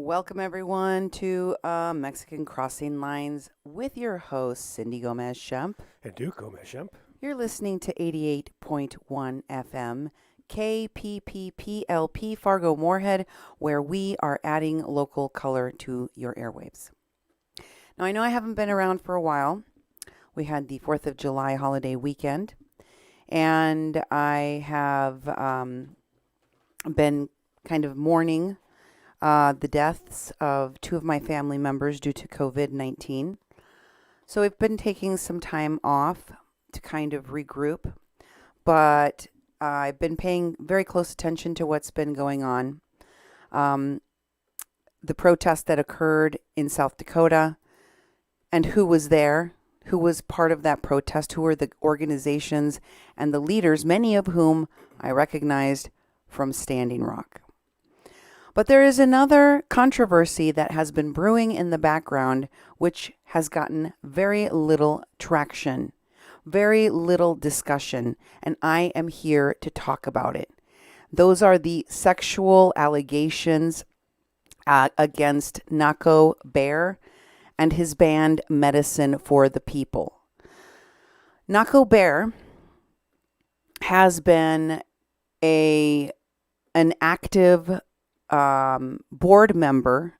Welcome, everyone, to Mexican Crossing Lines with your host, Cindy Gomez-Schempp. And Duke Gomez-Schempp. You're listening to 88.1 FM, KPPPLP, Fargo Moorhead, where we are adding local color to your airwaves. Now, I know I haven't been around for a while. We had the 4th of July holiday weekend, and I have been kind of mourning the deaths of two of my family members due to COVID-19. So I've been taking some time off to kind of regroup, but I've been paying very close attention to what's been going on. The protest that occurred in South Dakota, and who was there, who was part of that protest, who were the organizations and the leaders, many of whom I recognized from Standing Rock. But there is another controversy that has been brewing in the background, which has gotten very little traction, very little discussion, and I am here to talk about it. Those are the sexual allegations against Nahko Bear and his band Medicine for the People. Nahko Bear has been an active board member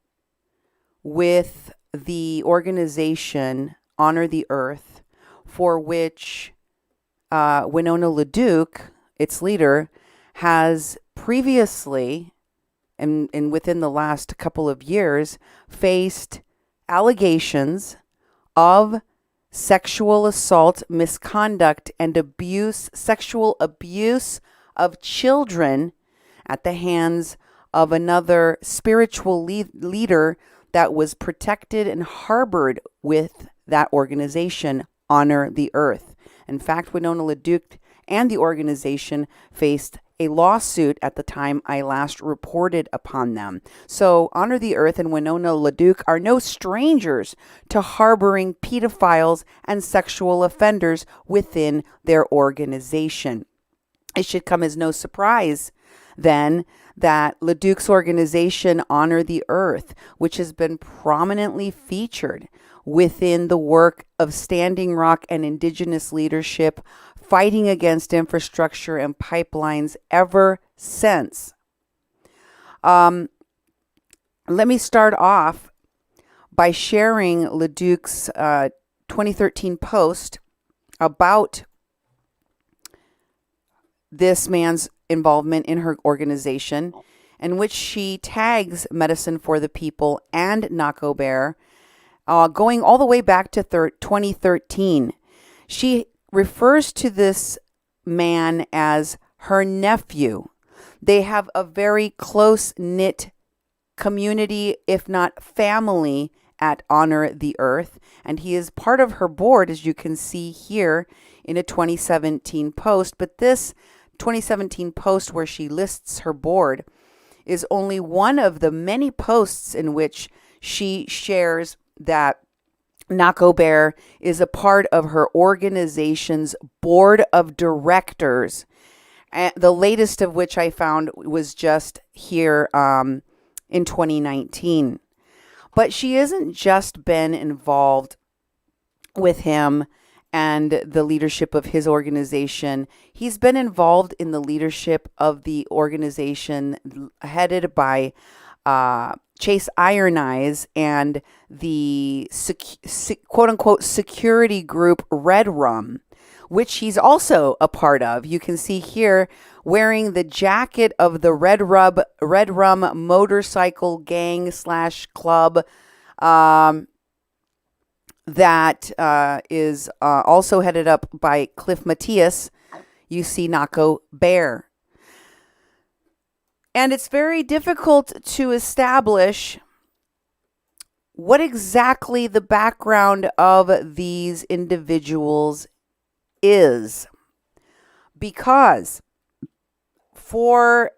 with the organization Honor the Earth, for which Winona LaDuke, its leader, has previously, and within the last couple of years, faced allegations of sexual assault, misconduct, and sexual abuse of children at the hands of another spiritual leader that was protected and harbored with that organization, Honor the Earth. In fact, Winona LaDuke and the organization faced a lawsuit at the time I last reported upon them. So Honor the Earth and Winona LaDuke are no strangers to harboring pedophiles and sexual offenders within their organization. It should come as no surprise then that LaDuke's organization Honor the Earth, which has been prominently featured within the work of Standing Rock and Indigenous leadership, fighting against infrastructure and pipelines ever since. Let me start off by sharing LaDuke's 2013 post about this man's involvement in her organization, in which she tags Medicine for the People and Nahko Bear, going all the way back to 2013. She refers to this man as her nephew. They have a very close-knit community, if not family, at Honor the Earth, and he is part of her board, as you can see here in a 2017 post. But this 2017 post where she lists her board is only one of the many posts in which she shares that Nahko Bear is a part of her organization's board of directors. And the latest of which I found was just here in 2019. But she hasn't just been involved with him and the leadership of his organization. He's been involved in the leadership of the organization headed by Chase Iron Eyes and the quote-unquote security group Red Rum, which he's also a part of. You can see here wearing the jacket of the Red Rum motorcycle gang / club that is also headed up by Cliff Matias. You see Nahko Bear. And it's very difficult to establish what exactly the background of these individuals is. Because for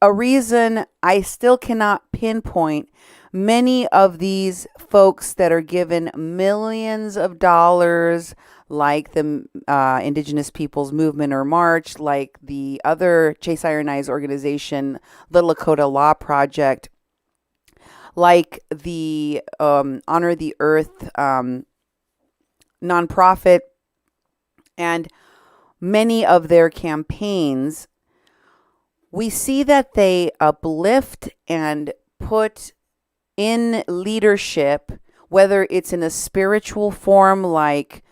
a reason I still cannot pinpoint, many of these folks that are given millions of dollars, like the Indigenous Peoples Movement or March, like the other Chase Iron Eyes organization, the Lakota Law Project, like the Honor the Earth nonprofit, and many of their campaigns, we see that they uplift and put in leadership, whether it's in a spiritual form like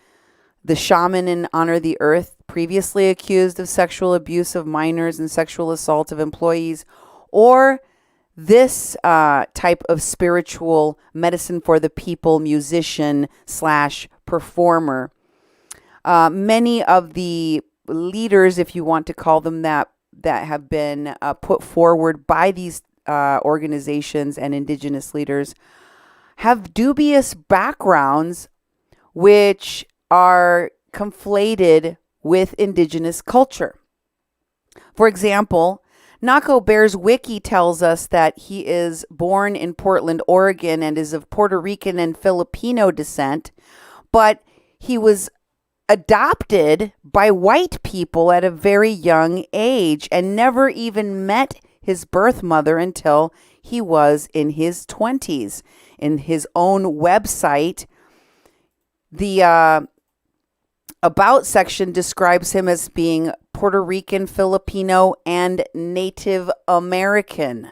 the shaman in Honor the Earth, previously accused of sexual abuse of minors and sexual assault of employees, or this type of spiritual medicine for the people musician slash performer. Many of the leaders, if you want to call them that have been put forward by these organizations and indigenous leaders have dubious backgrounds which are conflated with indigenous culture. For example, Nahko Bear's wiki tells us that he is born in Portland, Oregon, and is of Puerto Rican and Filipino descent, but he was adopted by white people at a very young age and never even met his birth mother until he was in his 20s. In his own website, the About section describes him as being Puerto Rican, Filipino, and Native American.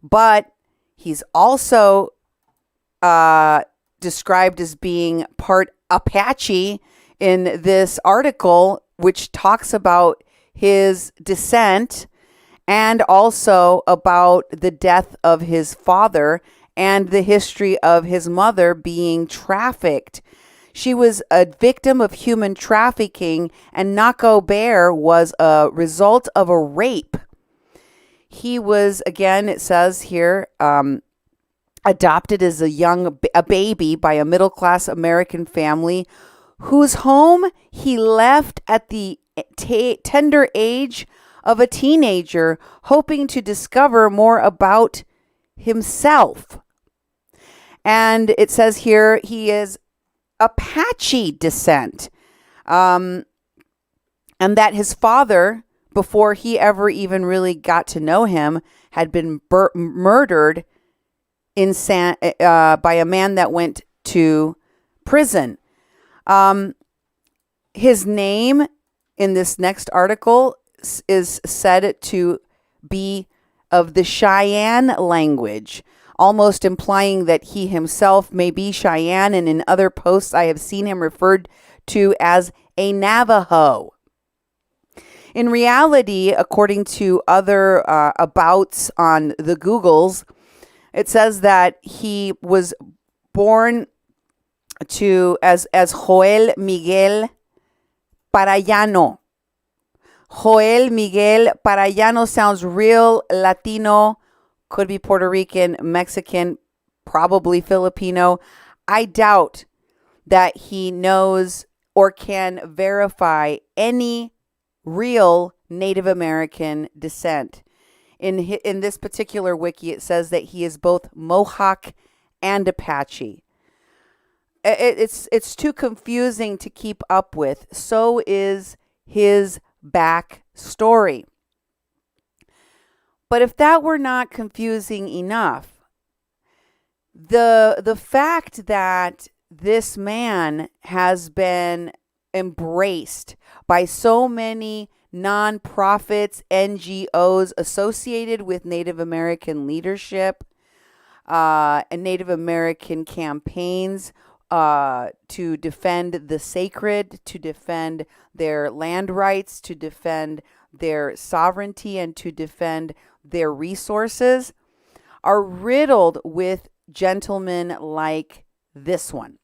But he's also described as being part Apache in this article, which talks about his descent and also about the death of his father and the history of his mother being trafficked. She was a victim of human trafficking, and Nahko Bear was a result of a rape. He was, again, it says here, adopted as a baby by a middle-class American family whose home he left at the tender age of a teenager, hoping to discover more about himself. And it says here he is Apache descent, and that his father, before he ever even really got to know him, had been murdered by a man that went to prison. His name in this next article is said to be of the Cheyenne language, almost implying that he himself may be Cheyenne, and in other posts I have seen him referred to as a Navajo. In reality, according to other abouts on the Googles, it says that he was born to as Joel Miguel Parayano. Joel Miguel Parayano sounds real Latino, could be Puerto Rican, Mexican, probably Filipino. I doubt that he knows or can verify any real Native American descent. In this particular wiki, it says that he is both Mohawk and Apache. It's too confusing to keep up with. So is his back story. But if that were not confusing enough, the fact that this man has been embraced by so many nonprofits, NGOs associated with Native American leadership and Native American campaigns to defend the sacred, to defend their land rights, to defend their sovereignty, and to defend their resources, are riddled with gentlemen like this one.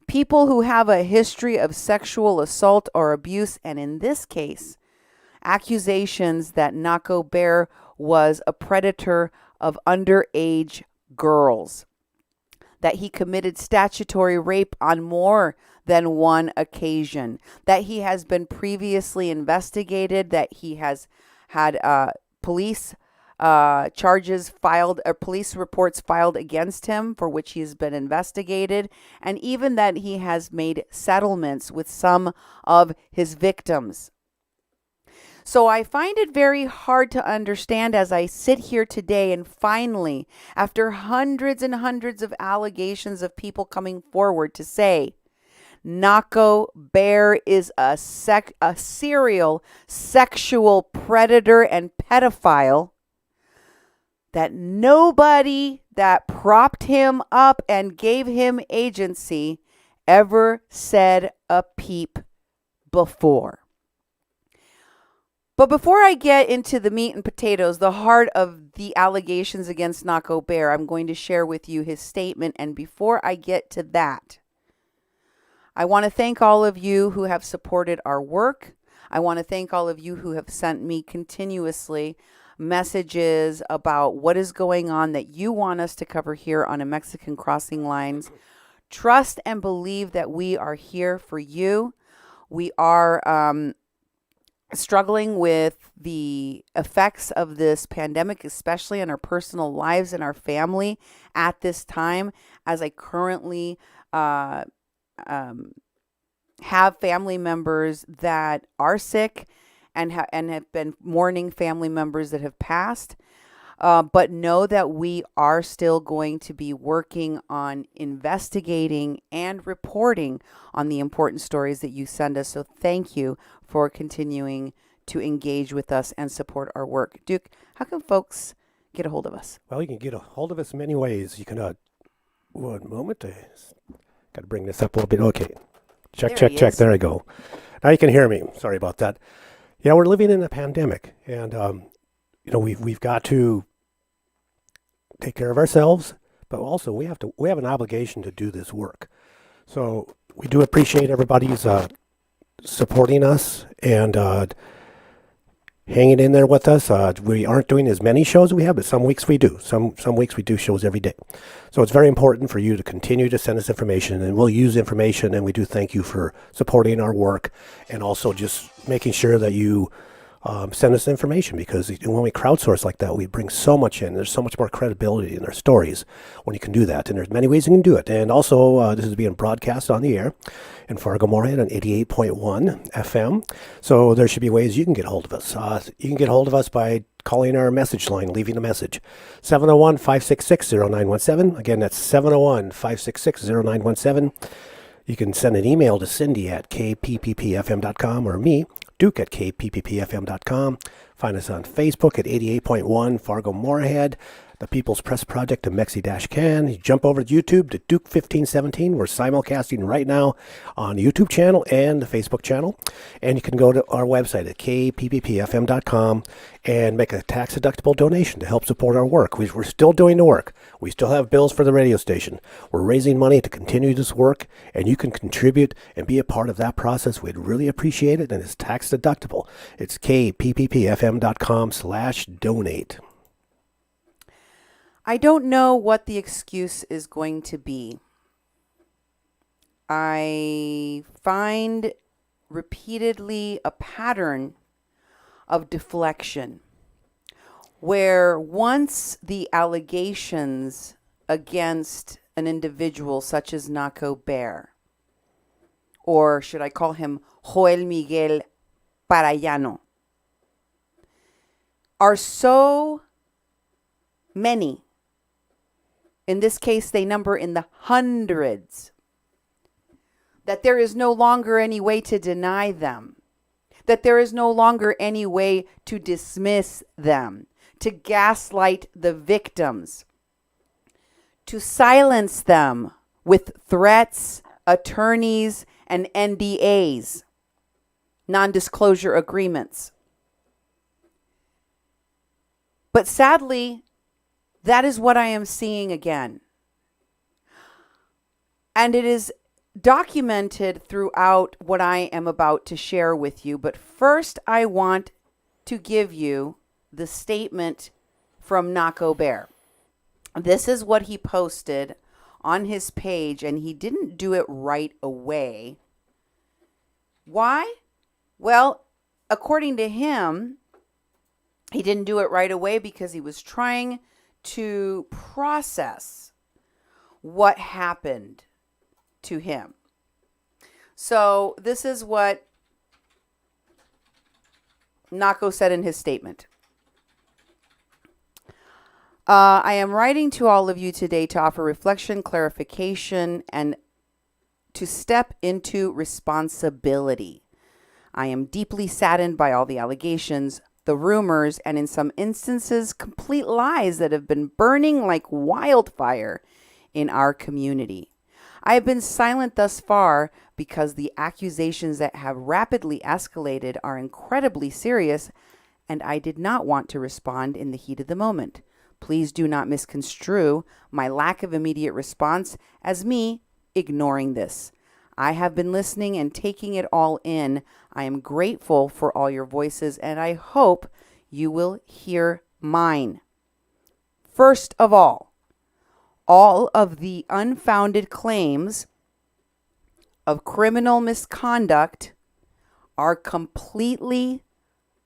People who have a history of sexual assault or abuse, and in this case, accusations that Nahko Bear was a predator of underage girls, that he committed statutory rape on more than one occasion, that he has been previously investigated, that he has had police charges filed or police reports filed against him for which he has been investigated, and even that he has made settlements with some of his victims. So I find it very hard to understand as I sit here today and finally, after hundreds and hundreds of allegations of people coming forward to say, Nahko Bear is a serial sexual predator and pedophile, that nobody that propped him up and gave him agency ever said a peep before. But before I get into the meat and potatoes, the heart of the allegations against Nahko Bear, I'm going to share with you his statement. And before I get to that, I want to thank all of you who have supported our work. I want to thank all of you who have sent me continuously messages about what is going on that you want us to cover here on A Mexican Crossing Lines. Trust and believe that we are here for you. We are struggling with the effects of this pandemic, especially in our personal lives and our family at this time, as I currently have family members that are sick and have been mourning family members that have passed. But know that we are still going to be working on investigating and reporting on the important stories that you send us. So thank you for continuing to engage with us and support our work. Duke, how can folks get a hold of us? Well, you can get a hold of us many ways. You can, one moment, I got to bring this up a little bit. Okay, check. There I go. Now you can hear me. Sorry about that. Yeah, we're living in a pandemic, and we've got to take care of ourselves, but also we have an obligation to do this work. So we do appreciate everybody's supporting us and hanging in there with us. We aren't doing as many shows as we have, but some weeks we do. Some weeks we do shows every day. So it's very important for you to continue to send us information, and we'll use information, and we do thank you for supporting our work and also just making sure that you send us information, because when we crowdsource like that, we bring so much in. There's so much more credibility in our stories when you can do that, and there's many ways you can do it. And also, this is being broadcast on the air in Fargo-Moorhead on 88.1 FM, so there should be ways you can get hold of us. You can get hold of us by calling our message line, leaving a message, 701-566-0917. Again, that's 701-566-0917. You can send an email to Cindy at kpppfm.com or me, Duke at kpppfm.com. Find us on Facebook at 88.1 Fargo-Moorhead, the People's Press Project of Mexi-Can. You jump over to YouTube to Duke 1517. We're simulcasting right now on the YouTube channel and the Facebook channel. And you can go to our website at kpppfm.com and make a tax-deductible donation to help support our work. We're still doing the work. We still have bills for the radio station. We're raising money to continue this work, and you can contribute and be a part of that process. We'd really appreciate it, and it's tax-deductible. It's kpppfm.com/donate. I don't know what the excuse is going to be. I find repeatedly a pattern of deflection where once the allegations against an individual such as Nahko Bear, or should I call him Joel Miguel Parayano, are so many, in this case they number in the hundreds, that there is no longer any way to deny them, that there is no longer any way to dismiss them, to gaslight the victims, to silence them with threats, attorneys, and NDAs, non-disclosure agreements. But sadly, that is what I am seeing again. And it is documented throughout what I am about to share with you. But first, I want to give you the statement from Nahko Bear. This is what he posted on his page, and he didn't do it right away. Why? Well, according to him, he didn't do it right away because he was trying to process what happened to him. So this is what Nahko said in his statement. I am writing to all of you today to offer reflection, clarification, and to step into responsibility. I am deeply saddened by all the allegations, the rumors, and in some instances, complete lies that have been burning like wildfire in our community. I have been silent thus far because the accusations that have rapidly escalated are incredibly serious, and I did not want to respond in the heat of the moment. Please do not misconstrue my lack of immediate response as me ignoring this. I have been listening and taking it all in. I am grateful for all your voices, and I hope you will hear mine. First of all of the unfounded claims of criminal misconduct are completely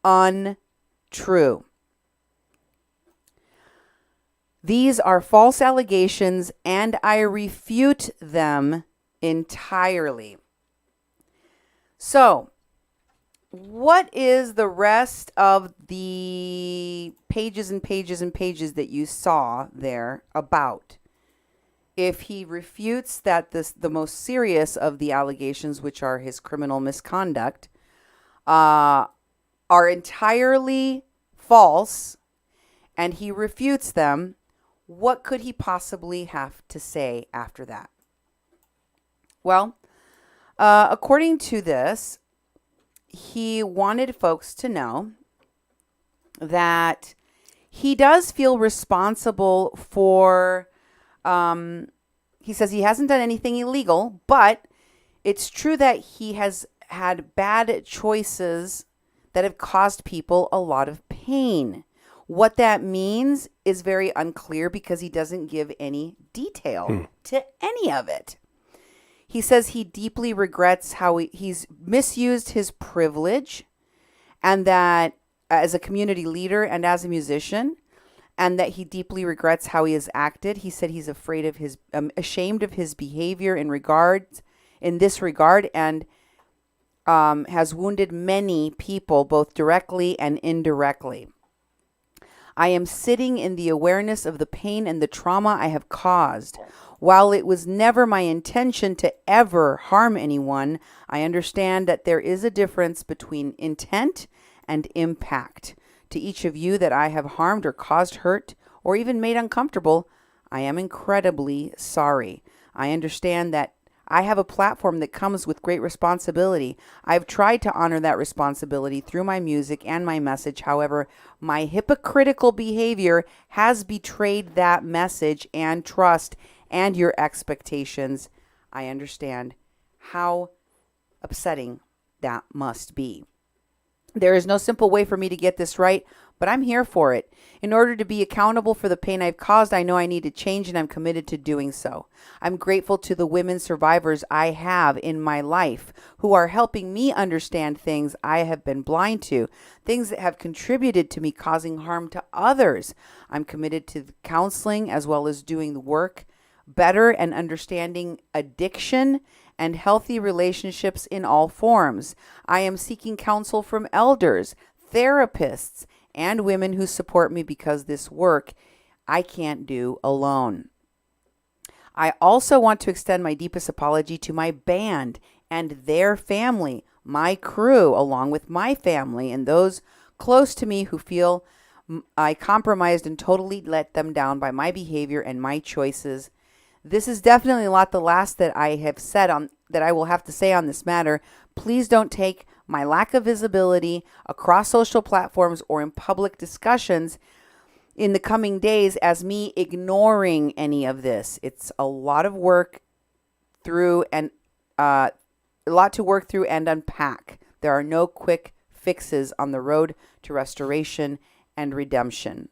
untrue. These are false allegations, and I refute them entirely. So, what is the rest of the pages and pages and pages that you saw there about? If he refutes that the most serious of the allegations, which are his criminal misconduct, are entirely false, and he refutes them, what could he possibly have to say after that? Well, according to this, he wanted folks to know that he does feel responsible for, he says he hasn't done anything illegal, but it's true that he has had bad choices that have caused people a lot of pain. What that means is very unclear because he doesn't give any detail to any of it. He says he deeply regrets how he's misused his privilege, and that as a community leader and as a musician, and that he deeply regrets how he has acted. He said he's ashamed of his behavior in this regard, and has wounded many people, both directly and indirectly. I am sitting in the awareness of the pain and the trauma I have caused. While it was never my intention to ever harm anyone, I understand that there is a difference between intent and impact. To each of you that I have harmed or caused hurt or even made uncomfortable, I am incredibly sorry. I understand that I have a platform that comes with great responsibility. I've tried to honor that responsibility through my music and my message. However, my hypocritical behavior has betrayed that message and trust and your expectations. I understand how upsetting that must be. There is no simple way for me to get this right, but I'm here for it. In order to be accountable for the pain I've caused, I know I need to change, and I'm committed to doing so. I'm grateful to the women survivors I have in my life who are helping me understand things I have been blind to, things that have contributed to me causing harm to others. I'm committed to counseling as well as doing the work better and understanding addiction and healthy relationships in all forms. I am seeking counsel from elders, therapists, and women who support me because this work I can't do alone. I also want to extend my deepest apology to my band and their family, my crew, along with my family and those close to me who feel I compromised and totally let them down by my behavior and my choices. This is definitely not the last that I have said that I will have to say on this matter. Please don't take my lack of visibility across social platforms or in public discussions in the coming days as me ignoring any of this. It's a lot of work through and a lot to work through and unpack. There are no quick fixes on the road to restoration and redemption.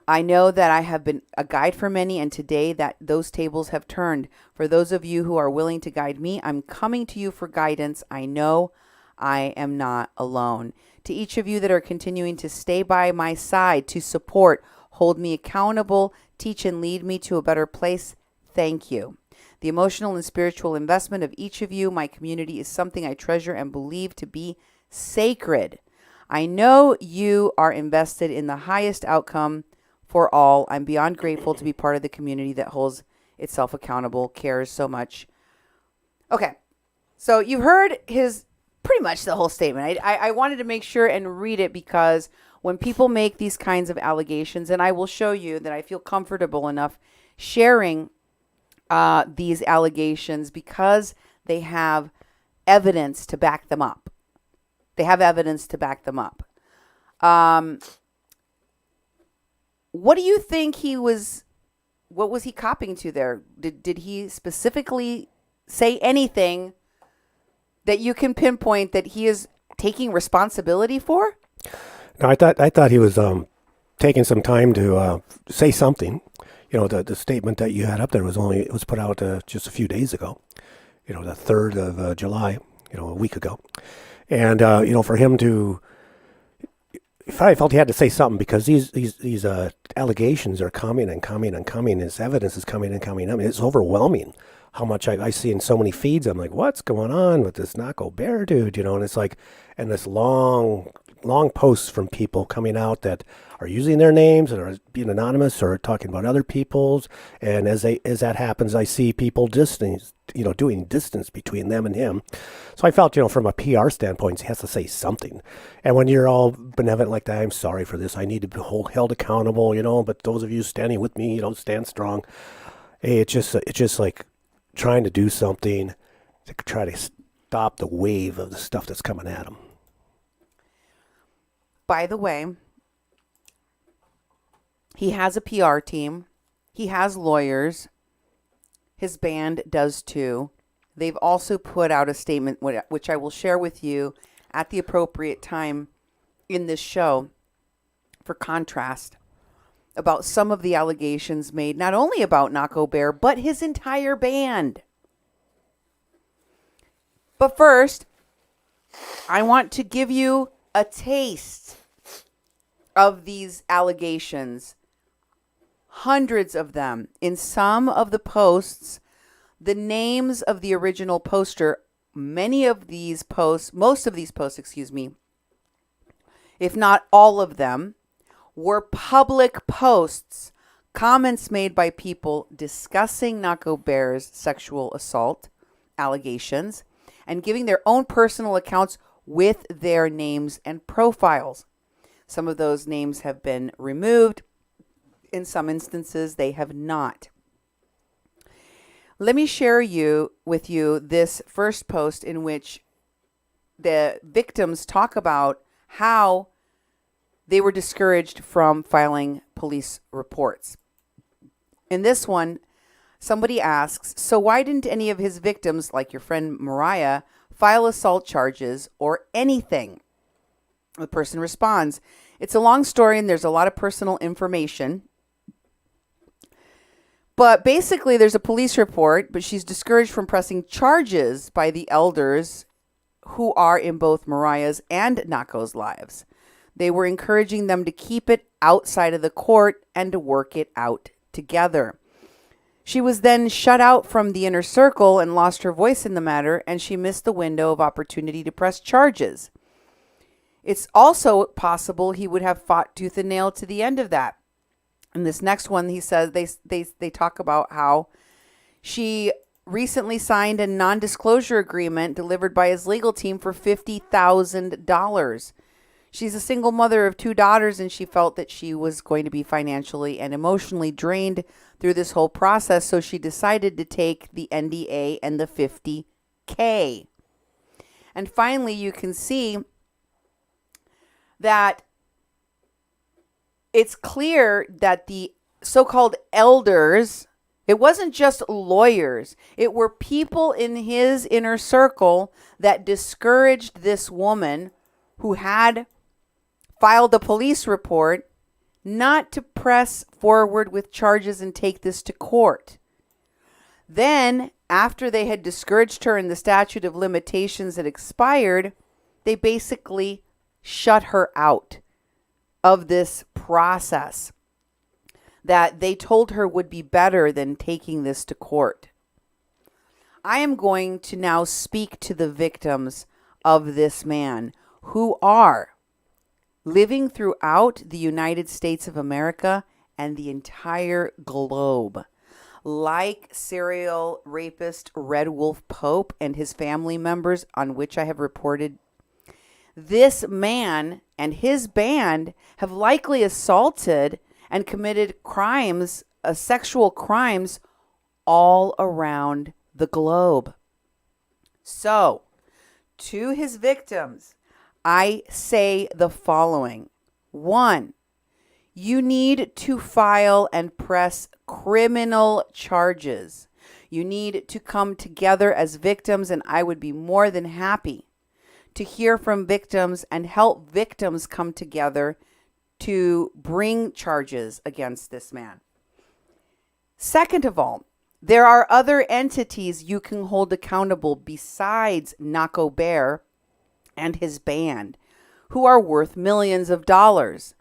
I know that I have been a guide for many, and today that those tables have turned. For those of you who are willing to guide me, I'm coming to you for guidance. I know I am not alone. To each of you that are continuing to stay by my side, to support, hold me accountable, teach and lead me to a better place, thank you. The emotional and spiritual investment of each of you, my community, is something I treasure and believe to be sacred. I know you are invested in the highest outcome for all. I'm beyond grateful to be part of the community that holds itself accountable, cares so much. Okay, so you've heard his pretty much the whole statement. I wanted to make sure and read it because when people make these kinds of allegations, and I will show you that I feel comfortable enough sharing these allegations because they have evidence to back them up. They have evidence to back them up. What do you think what was he copying to there? Did he specifically say anything that you can pinpoint that he is taking responsibility for? No, I thought he was taking some time to say something. The statement that you had up there was put out just a few days ago. The 3rd of July. A week ago, and for him to, I felt he had to say something because these allegations are coming and coming and coming. This evidence is coming and coming. I mean, it's overwhelming how much I see in so many feeds. I'm like, what's going on with this Nahko Bear dude? And it's like, and this long posts from people coming out that are using their names and are being anonymous or talking about other people's. And as that happens, I see people doing distance between them and him. So I felt, from a PR standpoint, he has to say something. And when you're all benevolent like that, I'm sorry for this. I need to be held accountable, but those of you standing with me, stand strong. Hey, it's just like trying to do something to try to stop the wave of the stuff that's coming at him. By the way, he has a PR team. He has lawyers. His band does too. They've also put out a statement, which I will share with you at the appropriate time in this show for contrast, about some of the allegations made, not only about Nahko Bear, but his entire band. But first, I want to give you a taste of these allegations. Hundreds of them. In some of the posts, the names of the original poster, most of these posts, if not all of them, were public posts, comments made by people discussing Nahko Bear's sexual assault allegations and giving their own personal accounts with their names and profiles. Some of those names have been removed. In some instances, they have not. Let me share with you this first post in which the victims talk about how they were discouraged from filing police reports. In this one, somebody asks, so why didn't any of his victims, like your friend Mariah, file assault charges or anything? The person responds, it's a long story and there's a lot of personal information. But basically, there's a police report, but she's discouraged from pressing charges by the elders who are in both Mariah's and Nahko's lives. They were encouraging them to keep it outside of the court and to work it out together. She was then shut out from the inner circle and lost her voice in the matter, and she missed the window of opportunity to press charges. It's also possible he would have fought tooth and nail to the end of that. And this next one, he says, they talk about how she recently signed a non-disclosure agreement delivered by his legal team for $50,000. She's a single mother of 2 daughters, and she felt that she was going to be financially and emotionally drained through this whole process, so she decided to take the NDA and the $50K. And finally, you can see that it's clear that the so-called elders, it wasn't just lawyers, it were people in his inner circle that discouraged this woman who had filed a police report not to press forward with charges and take this to court. Then, after they had discouraged her and the statute of limitations had expired, they basically shut her out of this process that they told her would be better than taking this to court. I am going to now speak to the victims of this man who are living throughout the United States of America and the entire globe. Like serial rapist Red Wolf Pope and his family members, on which I have reported, this man and his band have likely assaulted and committed crimes, sexual crimes, all around the globe. So, to his victims, I say the following. 1, you need to file and press criminal charges. You need to come together as victims, and I would be more than happy to hear from victims and help victims come together to bring charges against this man. Second of all, there are other entities you can hold accountable besides Nahko Bear and his band, who are worth millions of dollars.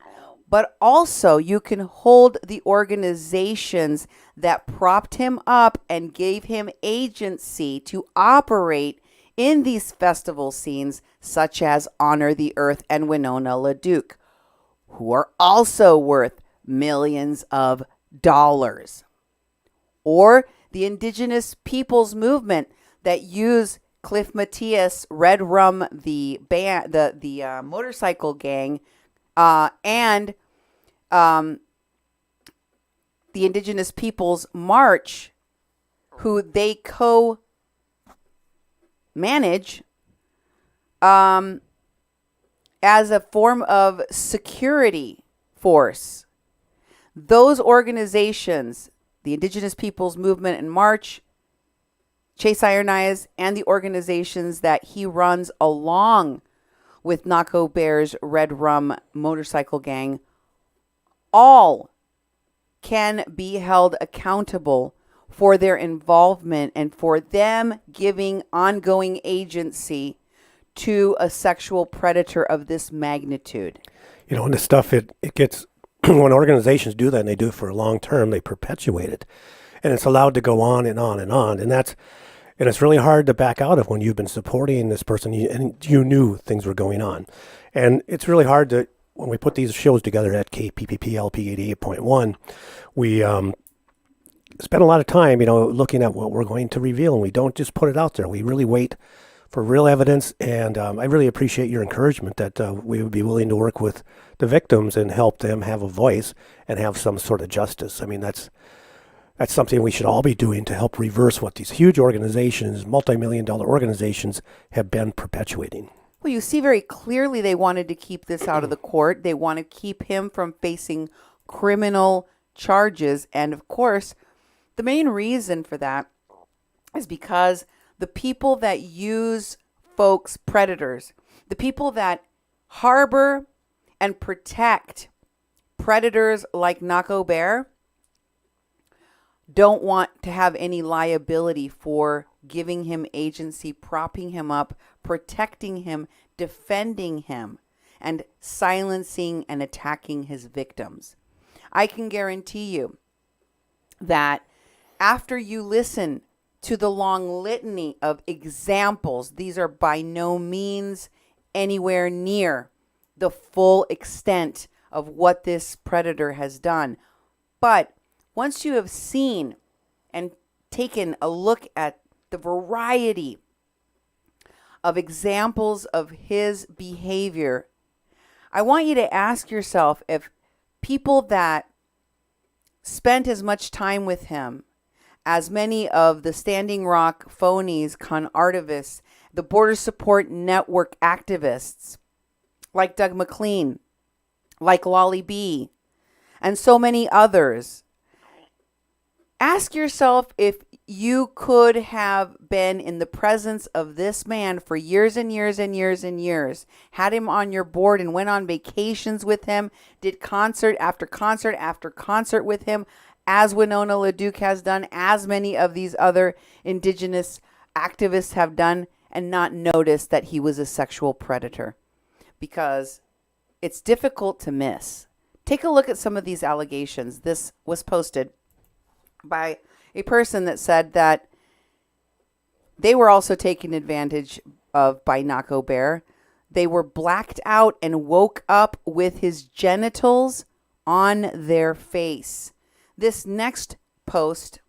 But also you can hold the organizations that propped him up and gave him agency to operate in these festival scenes, such as Honor the Earth and Winona LaDuke, who are also worth millions of dollars. Or the indigenous peoples movement that use Cliff Matthias, Red Rum, the band, the motorcycle gang, and the Indigenous Peoples March, who they co-manage as a form of security force. Those organizations, the Indigenous Peoples Movement and March, Chase Iron Eyes, and the organizations that he runs along with Nahko Bear's Red Rum motorcycle gang, all can be held accountable for their involvement and for them giving ongoing agency to a sexual predator of this magnitude. You know, and the stuff, it gets, when organizations do that and they do it for a long term, they perpetuate it. And it's allowed to go on and on and on. And it's really hard to back out of when you've been supporting this person and you knew things were going on. And it's really hard to, when we put these shows together at KPPP-LP 88.1, we spend a lot of time, looking at what we're going to reveal, and we don't just put it out there. We really wait for real evidence, and I really appreciate your encouragement that we would be willing to work with the victims and help them have a voice and have some sort of justice. I mean, that's something we should all be doing to help reverse what these huge organizations, multi-million-dollar organizations, have been perpetuating. Well, you see very clearly they wanted to keep this out of the court. They want to keep him from facing criminal charges. And of course, the main reason for that is because the people that use folks, predators, the people that harbor and protect predators like Nahko Bear, don't want to have any liability for giving him agency, propping him up, protecting him, defending him, and silencing and attacking his victims. I can guarantee you that after you listen to the long litany of examples, these are by no means anywhere near the full extent of what this predator has done. But once you have seen and taken a look at the variety of examples of his behavior, I want you to ask yourself if people that spent as much time with him as many of the Standing Rock phonies, con artivists, the Border Support Network activists, like Doug McLean, like Lolly B, and so many others, ask yourself if you could have been in the presence of this man for years and years and years and years, had him on your board and went on vacations with him, did concert after concert after concert with him, as Winona LaDuke has done, as many of these other indigenous activists have done, and not noticed that he was a sexual predator. Because it's difficult to miss. Take a look at some of these allegations. This was posted by a person that said that they were also taken advantage of by Nahko Bear. They were blacked out and woke up with his genitals on their face. This next post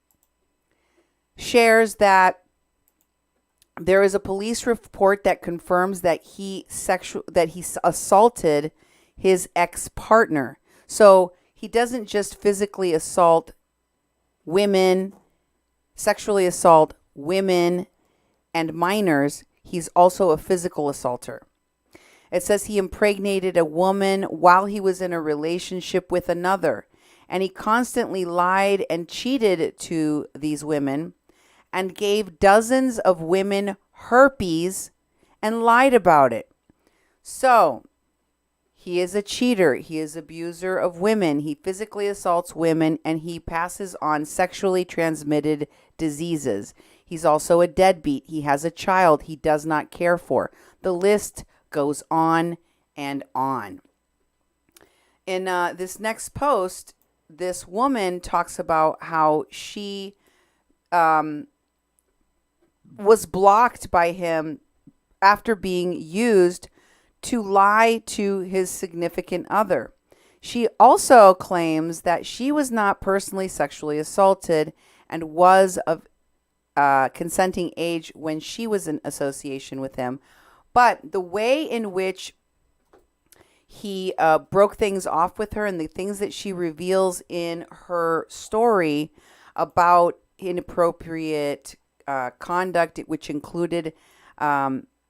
shares that there is a police report that confirms that he assaulted his ex-partner. So he doesn't just physically assault women, sexually assault women and minors. He's also a physical assaulter. It says he impregnated a woman while he was in a relationship with another, and he constantly lied and cheated to these women and gave dozens of women herpes and lied about it. So, he is a cheater. He is an abuser of women. He physically assaults women, and he passes on sexually transmitted diseases. He's also a deadbeat. He has a child he does not care for. The list goes on and on. In this next post, this woman talks about how she was blocked by him after being used to lie to his significant other. She also claims that she was not personally sexually assaulted and was of consenting age when she was in association with him. But the way in which he broke things off with her and the things that she reveals in her story about inappropriate conduct, which included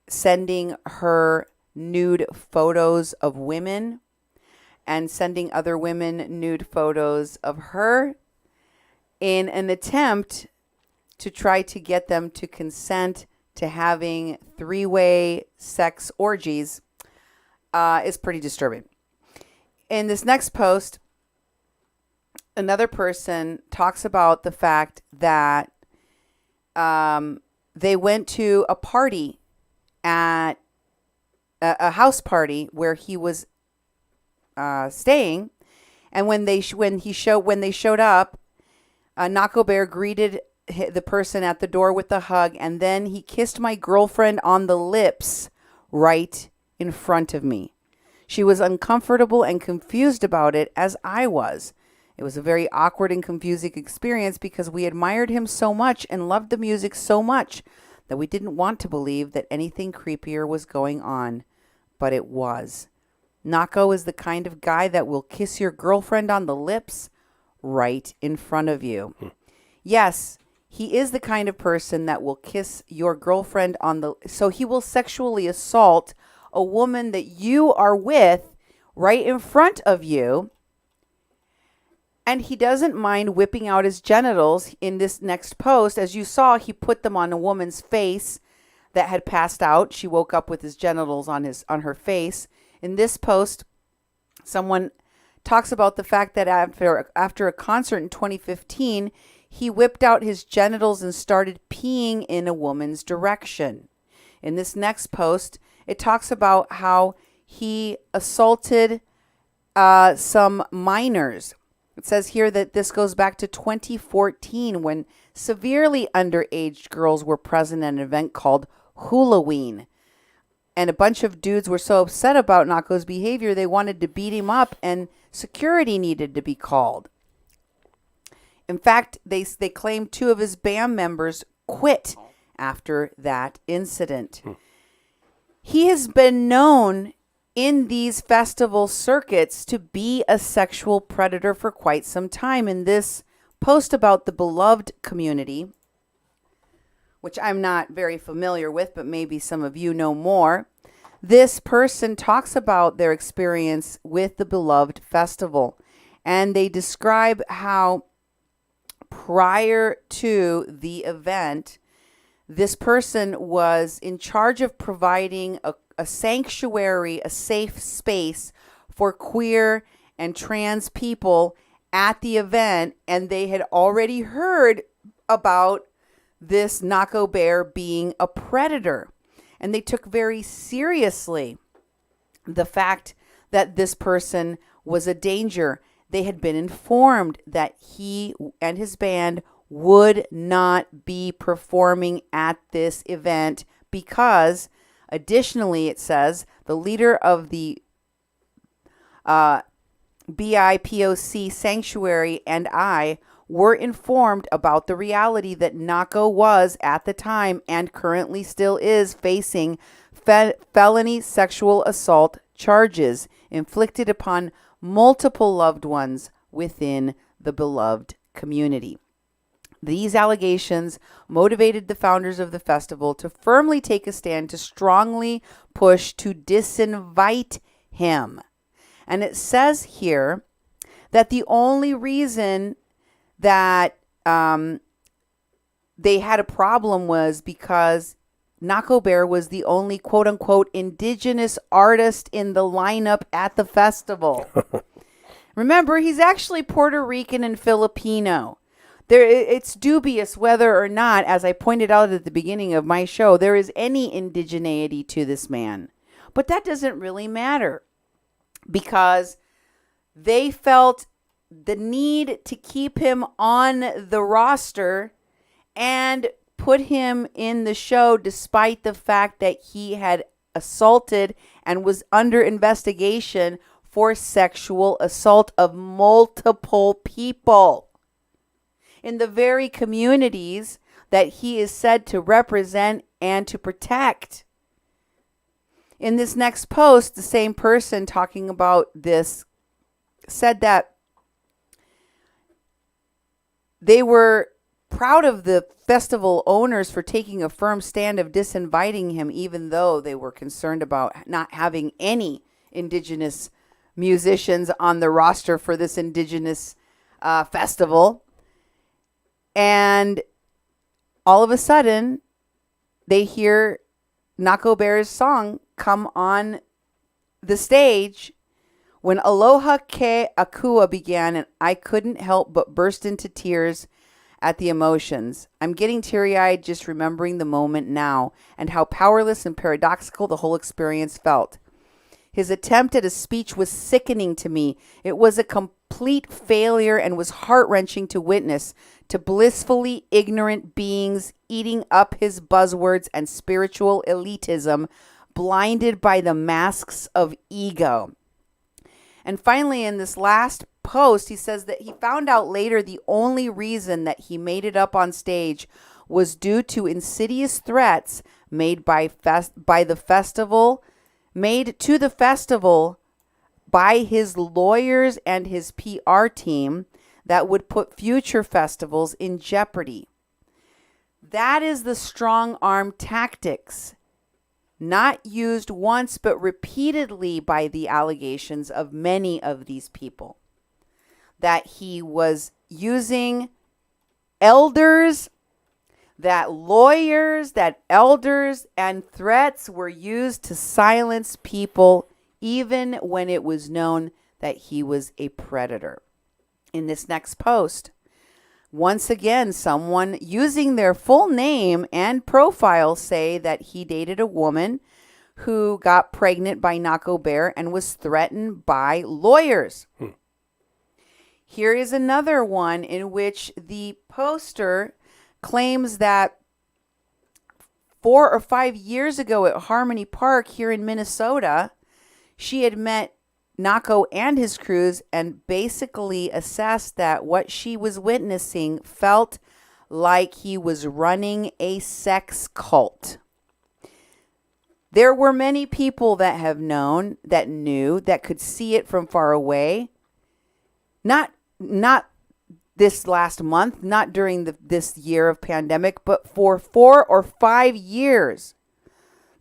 sending her nude photos of women and sending other women nude photos of her in an attempt to try to get them to consent to having three-way sex orgies, is pretty disturbing. In this next post, another person talks about the fact that they went to a party at a house party where he was staying, and when they showed up, Nahko Bear greeted the person at the door with a hug, and then he kissed my girlfriend on the lips right in front of me. She was uncomfortable and confused about it, as I was. It was a very awkward and confusing experience because we admired him so much and loved the music so much that we didn't want to believe that anything creepier was going on, but it was. Nahko is the kind of guy that will kiss your girlfriend on the lips right in front of you. Yes, he is the kind of person that will kiss your girlfriend on the... So he will sexually assault a woman that you are with right in front of you. And he doesn't mind whipping out his genitals. In this next post, as you saw, he put them on a woman's face that had passed out. She woke up with his genitals on her face. In this post, someone talks about the fact that after a concert in 2015, he whipped out his genitals and started peeing in a woman's direction. In this next post, it talks about how he assaulted some minors. It says here that this goes back to 2014 when severely underage girls were present at an event called Halloween. And a bunch of dudes were so upset about Nahko's behavior, they wanted to beat him up, and security needed to be called. In fact, they claimed 2 of his band members quit after that incident. He has been known in these festival circuits to be a sexual predator for quite some time. In this post about the Beloved community, which I'm not very familiar with, but maybe some of you know more, this person talks about their experience with the Beloved Festival. And they describe how prior to the event, this person was in charge of providing a sanctuary, a safe space for queer and trans people at the event, and they had already heard about this Nahko Bear being a predator. And they took very seriously the fact that this person was a danger. They had been informed that he and his band would not be performing at this event because Additionally, it says the leader of the BIPOC sanctuary and I were informed about the reality that Nahko was at the time and currently still is facing felony sexual assault charges inflicted upon multiple loved ones within the beloved community. These allegations motivated the founders of the festival to firmly take a stand to strongly push to disinvite him. And it says here that the only reason that they had a problem was because Nahko Bear was the only quote-unquote indigenous artist in the lineup at the festival. Remember, he's actually Puerto Rican and Filipino. It's dubious whether or not, as I pointed out at the beginning of my show, there is any indigeneity to this man. But that doesn't really matter because they felt the need to keep him on the roster and put him in the show despite the fact that he had assaulted and was under investigation for sexual assault of multiple people in the very communities that he is said to represent and to protect. In this next post, the same person talking about this said that they were proud of the festival owners for taking a firm stand of disinviting him, even though they were concerned about not having any indigenous musicians on the roster for this indigenous festival. And all of a sudden, they hear Nahko Bear's song come on the stage when Aloha Ke Akua began, and I couldn't help but burst into tears at the emotions. I'm getting teary-eyed just remembering the moment now and how powerless and paradoxical the whole experience felt. His attempt at a speech was sickening to me. It was a complete failure and was heart-wrenching to witness, to blissfully ignorant beings eating up his buzzwords and spiritual elitism, blinded by the masks of ego. And finally, in this last post, he says that he found out later the only reason that he made it up on stage was due to insidious threats made made to the festival by his lawyers and his PR team that would put future festivals in jeopardy. That is the strong arm tactics, not used once but repeatedly by the allegations of many of these people, that he was using elders, that lawyers, that elders and threats were used to silence people even when it was known that he was a predator. In this next post, once again, someone using their full name and profile say that he dated a woman who got pregnant by Nahko Bear and was threatened by lawyers. Here is another one in which the poster claims that 4 or 5 years ago at Harmony Park here in Minnesota, she had met Nahko and his crews and basically assessed that what she was witnessing felt like he was running a sex cult. There were many people that knew, that could see it from far away. Not this last month, not during this year of pandemic, but for 4 or 5 years.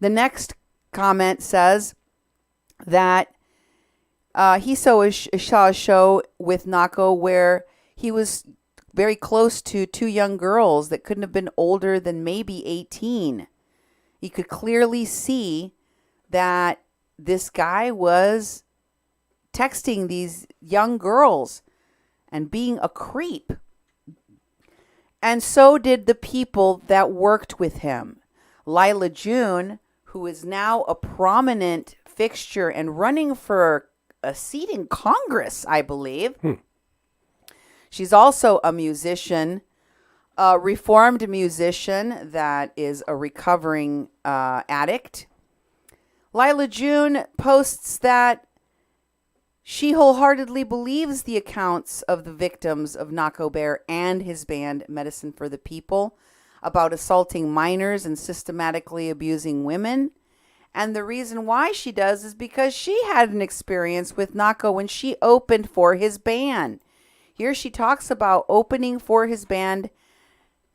The next comment says that he saw a show with Nahko where he was very close to 2 young girls that couldn't have been older than maybe 18. He could clearly see that this guy was texting these young girls and being a creep. And so did the people that worked with him. Lila June, who is now a prominent fixture and running for a seat in Congress, I believe. She's also a musician, a reformed musician that is a recovering addict. Lila June posts that she wholeheartedly believes the accounts of the victims of Nahko Bear and his band, Medicine for the People, about assaulting minors and systematically abusing women. And the reason why she does is because she had an experience with Nahko when she opened for his band. Here she talks about opening for his band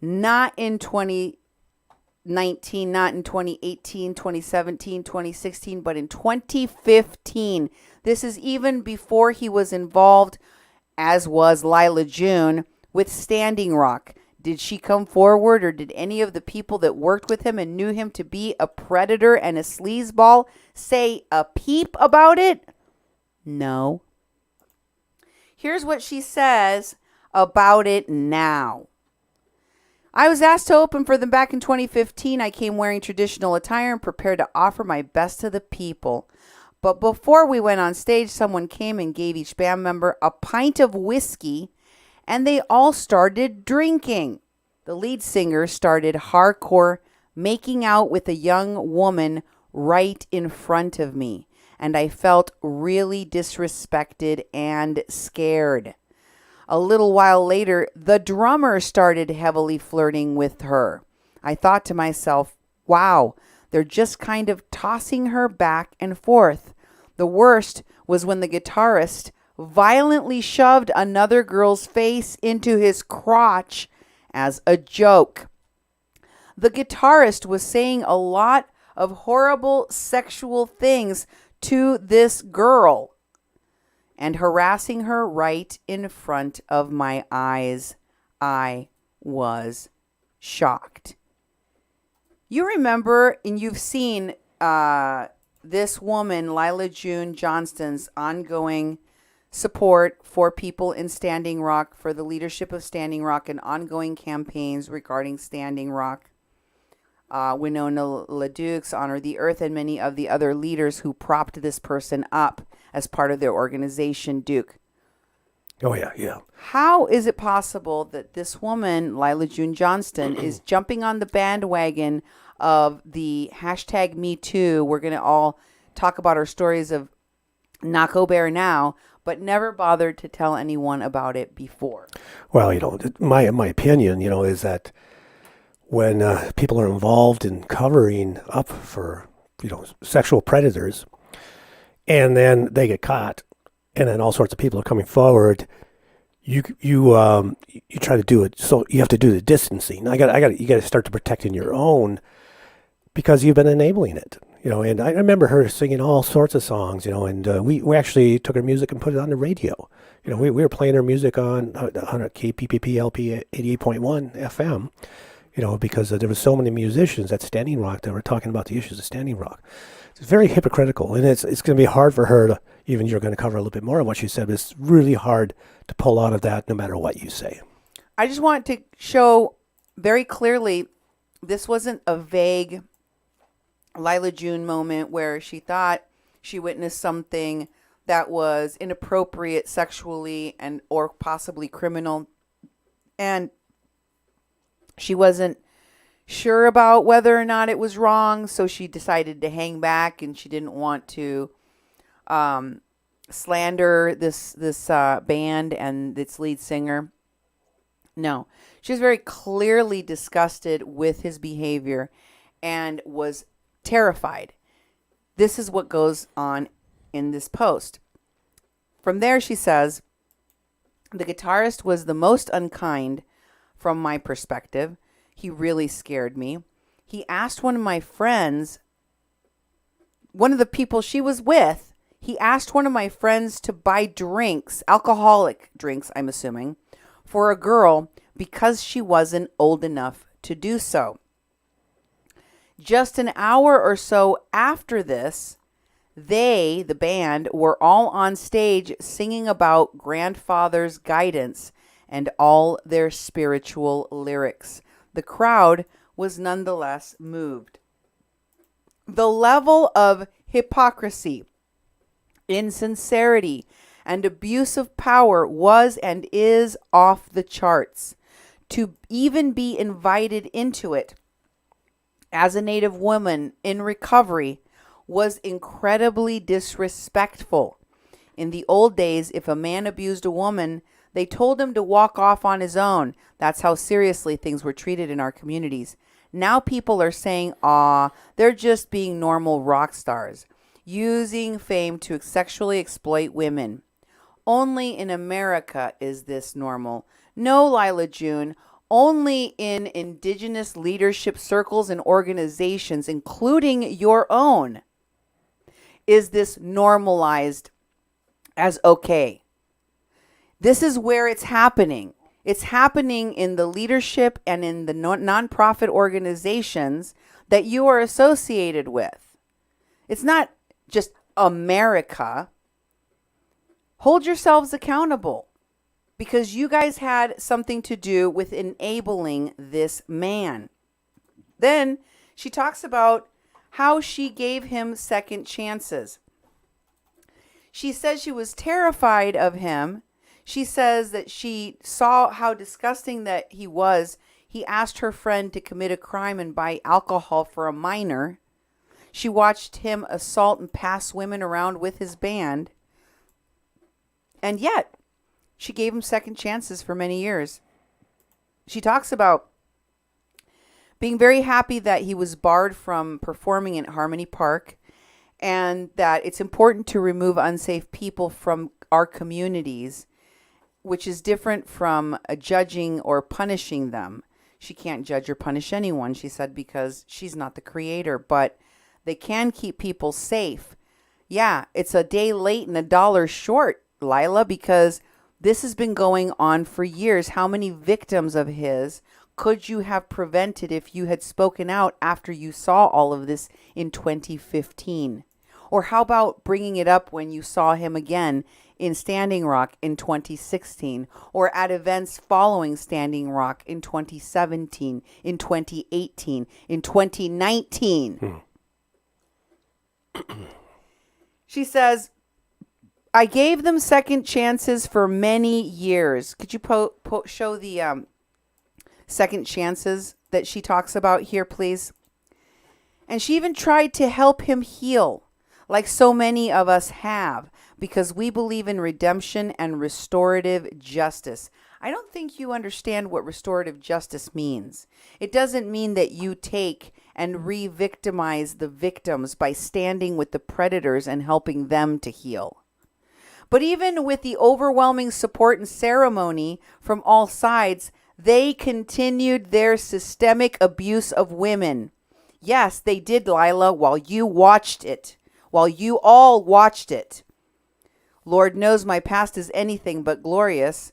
not in 2019, not in 2018, 2017, 2016, but in 2015. This is even before he was involved, as was Lila June, with Standing Rock. Did she come forward, or did any of the people that worked with him and knew him to be a predator and a sleazeball say a peep about it? No. Here's what she says about it now. I was asked to open for them back in 2015. I came wearing traditional attire and prepared to offer my best to the people. But before we went on stage, someone came and gave each band member a pint of whiskey, and they all started drinking. The lead singer started hardcore making out with a young woman right in front of me, and I felt really disrespected and scared. A little while later, the drummer started heavily flirting with her. I thought to myself, wow, they're just kind of tossing her back and forth. The worst was when the guitarist violently shoved another girl's face into his crotch as a joke. The guitarist was saying a lot of horrible sexual things to this girl and harassing her right in front of my eyes. I was shocked. You remember, and you've seen this woman, Lila June Johnston's ongoing support for people in Standing Rock, for the leadership of Standing Rock, and ongoing campaigns regarding Standing Rock. Winona LaDukes, Honor the Earth, and many of the other leaders who propped this person up as part of their organization, Duke. Oh, yeah, yeah. How is it possible that this woman, Lila June Johnston, is jumping on the bandwagon of the hashtag Me Too? We're going to all talk about our stories of Nahko Bear now, but never bothered to tell anyone about it before. Well, my opinion, is that when people are involved in covering up for, sexual predators, and then they get caught, and then all sorts of people are coming forward, you try to do it. So you have to do the distancing. You got to start to protecting your own, because you've been enabling it. And I remember her singing all sorts of songs, and we actually took her music and put it on the radio. We were playing her music on KPPP LP 88.1 FM, because there were so many musicians at Standing Rock that were talking about the issues of Standing Rock. It's very hypocritical, and it's going to be hard for her to, even you're going to cover a little bit more of what she said, but it's really hard to pull out of that no matter what you say. I just want to show very clearly this wasn't a vague Lila June moment where she thought she witnessed something that was inappropriate sexually and or possibly criminal, and she wasn't sure about whether or not it was wrong, so she decided to hang back, and she didn't want to slander this band and its lead singer. No, she was very clearly disgusted with his behavior and was terrified. This is what goes on in this post. From there, she says, the guitarist was the most unkind from my perspective. He really scared me. He asked one of my friends, one of the people she was with, he asked one of my friends to buy drinks, alcoholic drinks, I'm assuming, for a girl because she wasn't old enough to do so. Just an hour or so after this, they, the band, were all on stage singing about grandfather's guidance and all their spiritual lyrics. The crowd was nonetheless moved. The level of hypocrisy, insincerity, and abuse of power was and is off the charts. To even be invited into it as a Native woman in recovery was incredibly disrespectful. In the old days, if a man abused a woman, they told him to walk off on his own. That's how seriously things were treated in our communities. Now people are saying, they're just being normal rock stars, using fame to sexually exploit women. Only in America is this normal. No, Lila June, only in indigenous leadership circles and organizations, including your own, is this normalized as okay. This is where it's happening. It's happening in the leadership and in the nonprofit organizations that you are associated with. It's not just America. Hold yourselves accountable, because you guys had something to do with enabling this man. Then she talks about how she gave him second chances. She says she was terrified of him. She says that she saw how disgusting that he was. He asked her friend to commit a crime and buy alcohol for a minor. She watched him assault and pass women around with his band. And yet, she gave him second chances for many years. She talks about being very happy that he was barred from performing in Harmony Park, and that it's important to remove unsafe people from our communities, which is different from judging or punishing them. She can't judge or punish anyone, she said, because she's not the creator, but they can keep people safe. Yeah, it's a day late and $1 short, Lila, because this has been going on for years. How many victims of his could you have prevented if you had spoken out after you saw all of this in 2015? Or how about bringing it up when you saw him again in Standing Rock in 2016, or at events following Standing Rock in 2017, in 2018, in 2019? She says, I gave them second chances for many years. Could you show the second chances that she talks about here, please? And she even tried to help him heal, like so many of us have, because we believe in redemption and restorative justice. I don't think you understand what restorative justice means. It doesn't mean that you take and re-victimize the victims by standing with the predators and helping them to heal. But even with the overwhelming support and ceremony from all sides, they continued their systemic abuse of women. Yes, they did, Lila, while you watched it. While you all watched it. Lord knows my past is anything but glorious,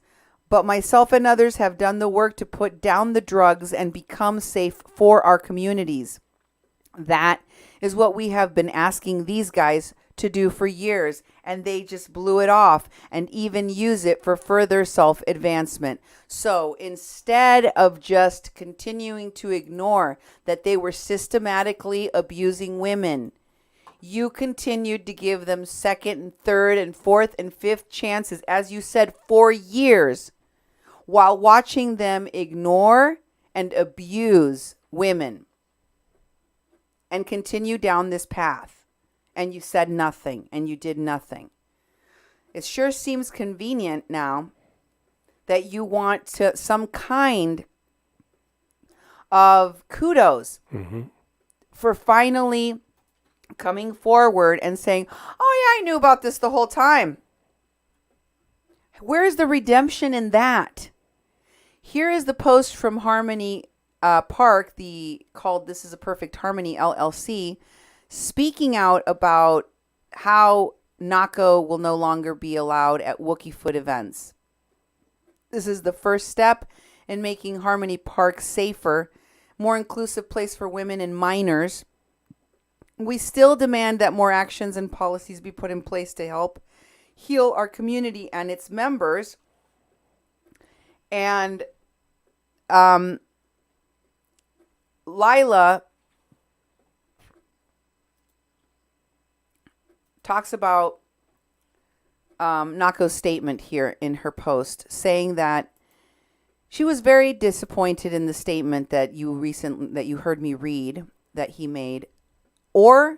but myself and others have done the work to put down the drugs and become safe for our communities. That is what we have been asking these guys to do for years, and they just blew it off and even use it for further self-advancement. So instead of just continuing to ignore that they were systematically abusing women, you continued to give them second and third and fourth and fifth chances, as you said, for years, while watching them ignore and abuse women and continue down this path. And you said nothing, and you did nothing. It sure seems convenient now that you want some kind of kudos for finally coming forward and saying, oh yeah, I knew about this the whole time. Where is the redemption in that? Here is the post from Harmony Park, called This is a Perfect Harmony LLC, speaking out about how Nahko will no longer be allowed at Wookiefoot events. This is the first step in making Harmony Park safer, more inclusive place for women and minors. We still demand that more actions and policies be put in place to help heal our community and its members. And Lila talks about Nahko's statement here in her post, saying that she was very disappointed in the statement that you heard me read that he made, or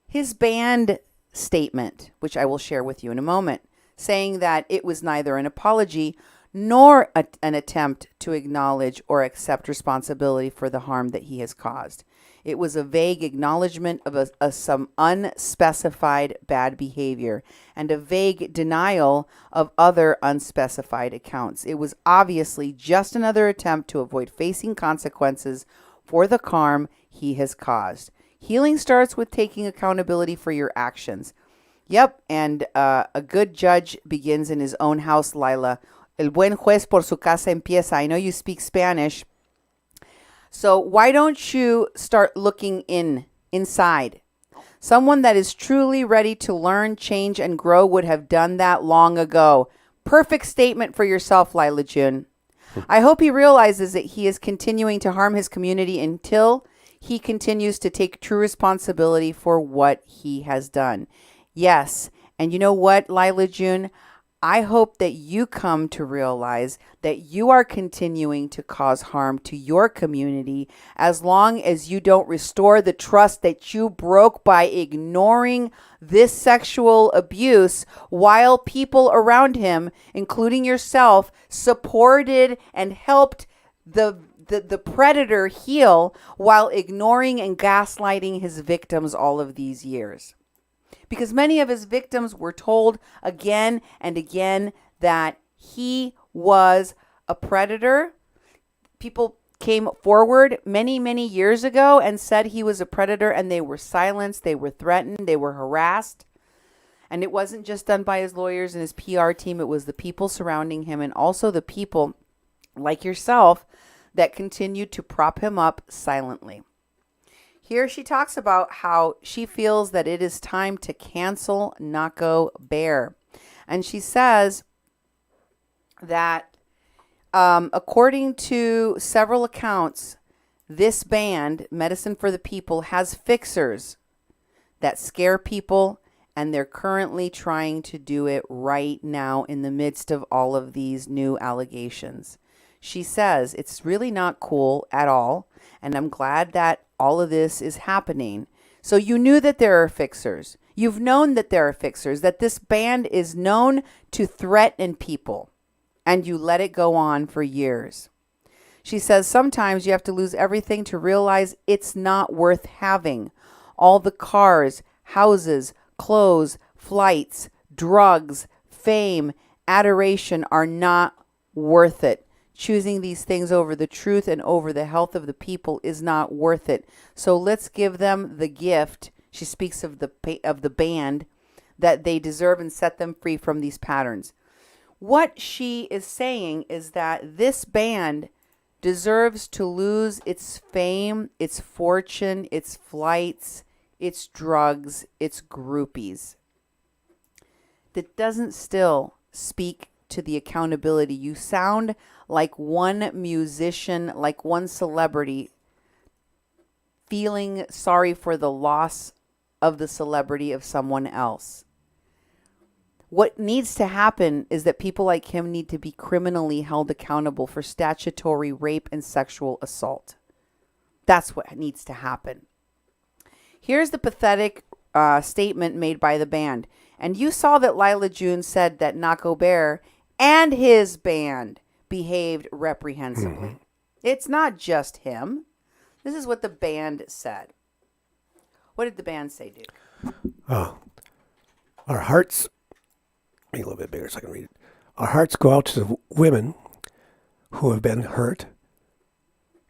His band statement, which I will share with you in a moment, saying that it was neither an apology nor an attempt to acknowledge or accept responsibility for the harm that he has caused. It was a vague acknowledgement of some unspecified bad behavior and a vague denial of other unspecified accounts. It was obviously just another attempt to avoid facing consequences for the harm he has caused. Healing starts with taking accountability for your actions. Yep, and a good judge begins in his own house, Lila. El buen juez por su casa empieza. I know you speak Spanish. So why don't you start looking inside? Someone that is truly ready to learn, change, and grow would have done that long ago. Perfect statement for yourself, Lila June. I hope he realizes that he is continuing to harm his community until he continues to take true responsibility for what he has done. Yes, and you know what, Lila June? I hope that you come to realize that you are continuing to cause harm to your community as long as you don't restore the trust that you broke by ignoring this sexual abuse while people around him, including yourself, supported and helped the predator heal while ignoring and gaslighting his victims all of these years. Because many of his victims were told again and again that he was a predator. People came forward many, many years ago and said he was a predator, and they were silenced, they were threatened, they were harassed. And it wasn't just done by his lawyers and his PR team. It was the people surrounding him and also the people like yourself that continued to prop him up silently. Here she talks about how she feels that it is time to cancel Nahko Bear. And she says that according to several accounts, this band, Medicine for the People, has fixers that scare people, and they're currently trying to do it right now in the midst of all of these new allegations. She says it's really not cool at all, and I'm glad that all of this is happening. So you knew that there are fixers. You've known that there are fixers, that this band is known to threaten people, and you let it go on for years. She says sometimes you have to lose everything to realize it's not worth having. All the cars, houses, clothes, flights, drugs, fame, adoration are not worth it. Choosing these things over the truth and over the health of the people is not worth it. So let's give them the gift. She speaks of the band that they deserve and set them free from these patterns. What she is saying is that this band deserves to lose its fame, its fortune, its flights, its drugs, its groupies. That doesn't still speak to the accountability. You sound like one musician, like one celebrity, feeling sorry for the loss of the celebrity of someone else. What needs to happen is that people like him need to be criminally held accountable for statutory rape and sexual assault. That's what needs to happen. Here's the pathetic statement made by the band. And you saw that Lila June said that Nahko Bear and his band behaved reprehensibly. Mm-hmm. It's not just him. This is what the band said. What did the band say, Duke? Oh, our hearts, make it a little bit bigger so I can read it. Our hearts go out to the women who have been hurt,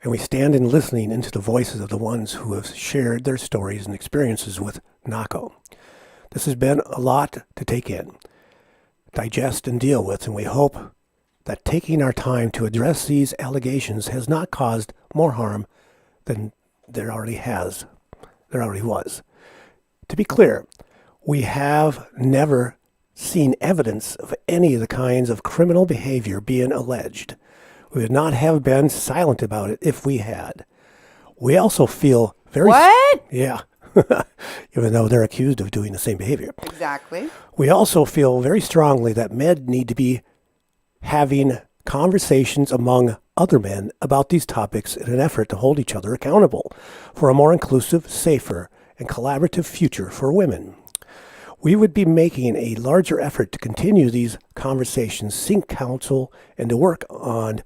and we stand in listening into the voices of the ones who have shared their stories and experiences with Nahko. This has been a lot to take in, digest, and deal with, and we hope that taking our time to address these allegations has not caused more harm than there already was. To be clear, we have never seen evidence of any of the kinds of criminal behavior being alleged. We would not have been silent about it if we had. We also feel very... What? Yeah. Even though they're accused of doing the same behavior. Exactly. We also feel very strongly that men need to be having conversations among other men about these topics in an effort to hold each other accountable for a more inclusive, safer, and collaborative future for women. We would be making a larger effort to continue these conversations, seek counsel, and to work on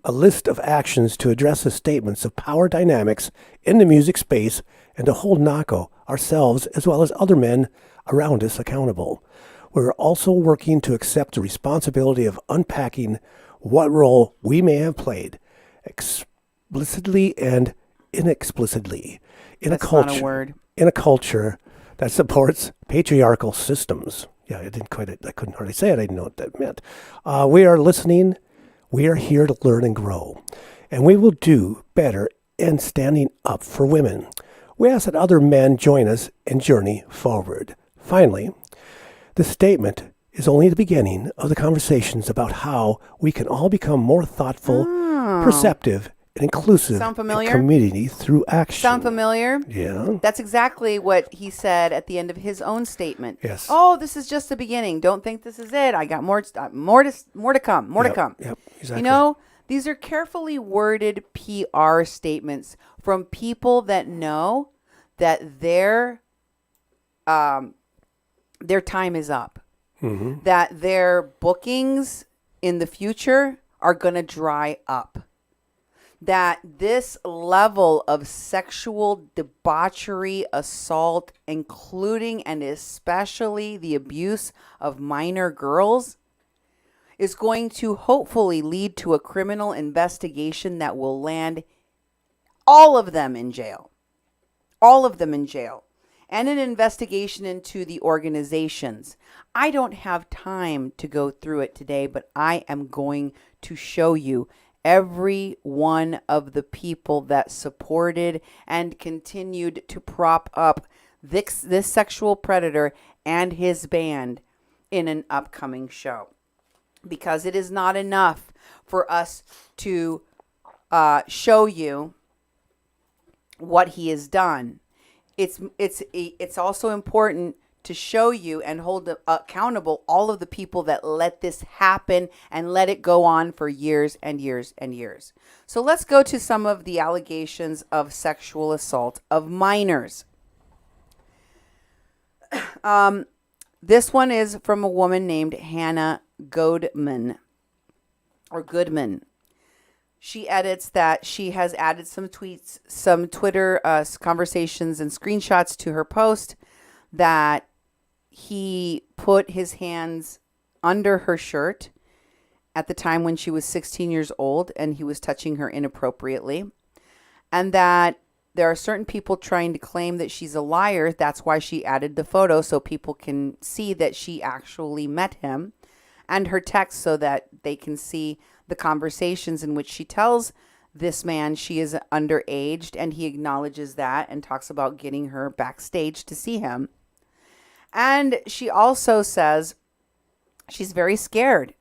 a list of actions to address the statements of power dynamics in the music space and to hold Nahko, ourselves, as well as other men around us accountable. We're also working to accept the responsibility of unpacking what role we may have played, explicitly and inexplicitly, That's not a word. in a culture that supports patriarchal systems. Yeah, I couldn't hardly say it. I didn't know what that meant. We are listening. We are here to learn and grow. And we will do better in standing up for women. We ask that other men join us and journey forward. Finally, the statement is only the beginning of the conversations about how we can all become more thoughtful, perceptive, and inclusive Sound familiar? in community through action. Sound familiar? Yeah. That's exactly what he said at the end of his own statement. Yes. Oh, this is just the beginning. Don't think this is it. I got more to come. More to come. Yep, exactly. You know, these are carefully worded PR statements from people that know that their time is up. Mm-hmm. That their bookings in the future are going to dry up. That this level of sexual debauchery, assault, including and especially the abuse of minor girls, is going to hopefully lead to a criminal investigation that will land all of them in jail. All of them in jail. And an investigation into the organizations. I don't have time to go through it today, but I am going to show you every one of the people that supported and continued to prop up this sexual predator and his band in an upcoming show. Because it is not enough for us to show you what he has done. It's also important to show you and hold accountable all of the people that let this happen and let it go on for years and years and years. So let's go to some of the allegations of sexual assault of minors. This one is from a woman named Hannah Goodman. She edits that she has added some tweets, some Twitter conversations and screenshots to her post that he put his hands under her shirt at the time when she was 16 years old and he was touching her inappropriately. And that there are certain people trying to claim that she's a liar. That's why she added the photo so people can see that she actually met him, and her text so that they can see the conversations in which she tells this man she is underage, and he acknowledges that and talks about getting her backstage to see him. And she also says she's very scared.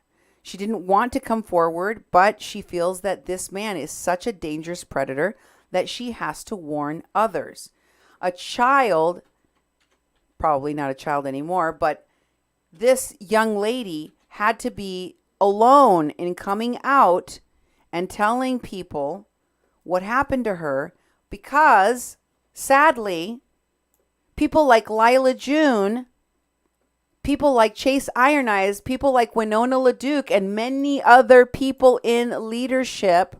She didn't want to come forward, but she feels that this man is such a dangerous predator that she has to warn others. A child, probably not a child anymore, but this young lady had to be alone in coming out and telling people what happened to her because, sadly, people like Lila June, people like Chase Iron Eyes, people like Winona LaDuke, and many other people in leadership,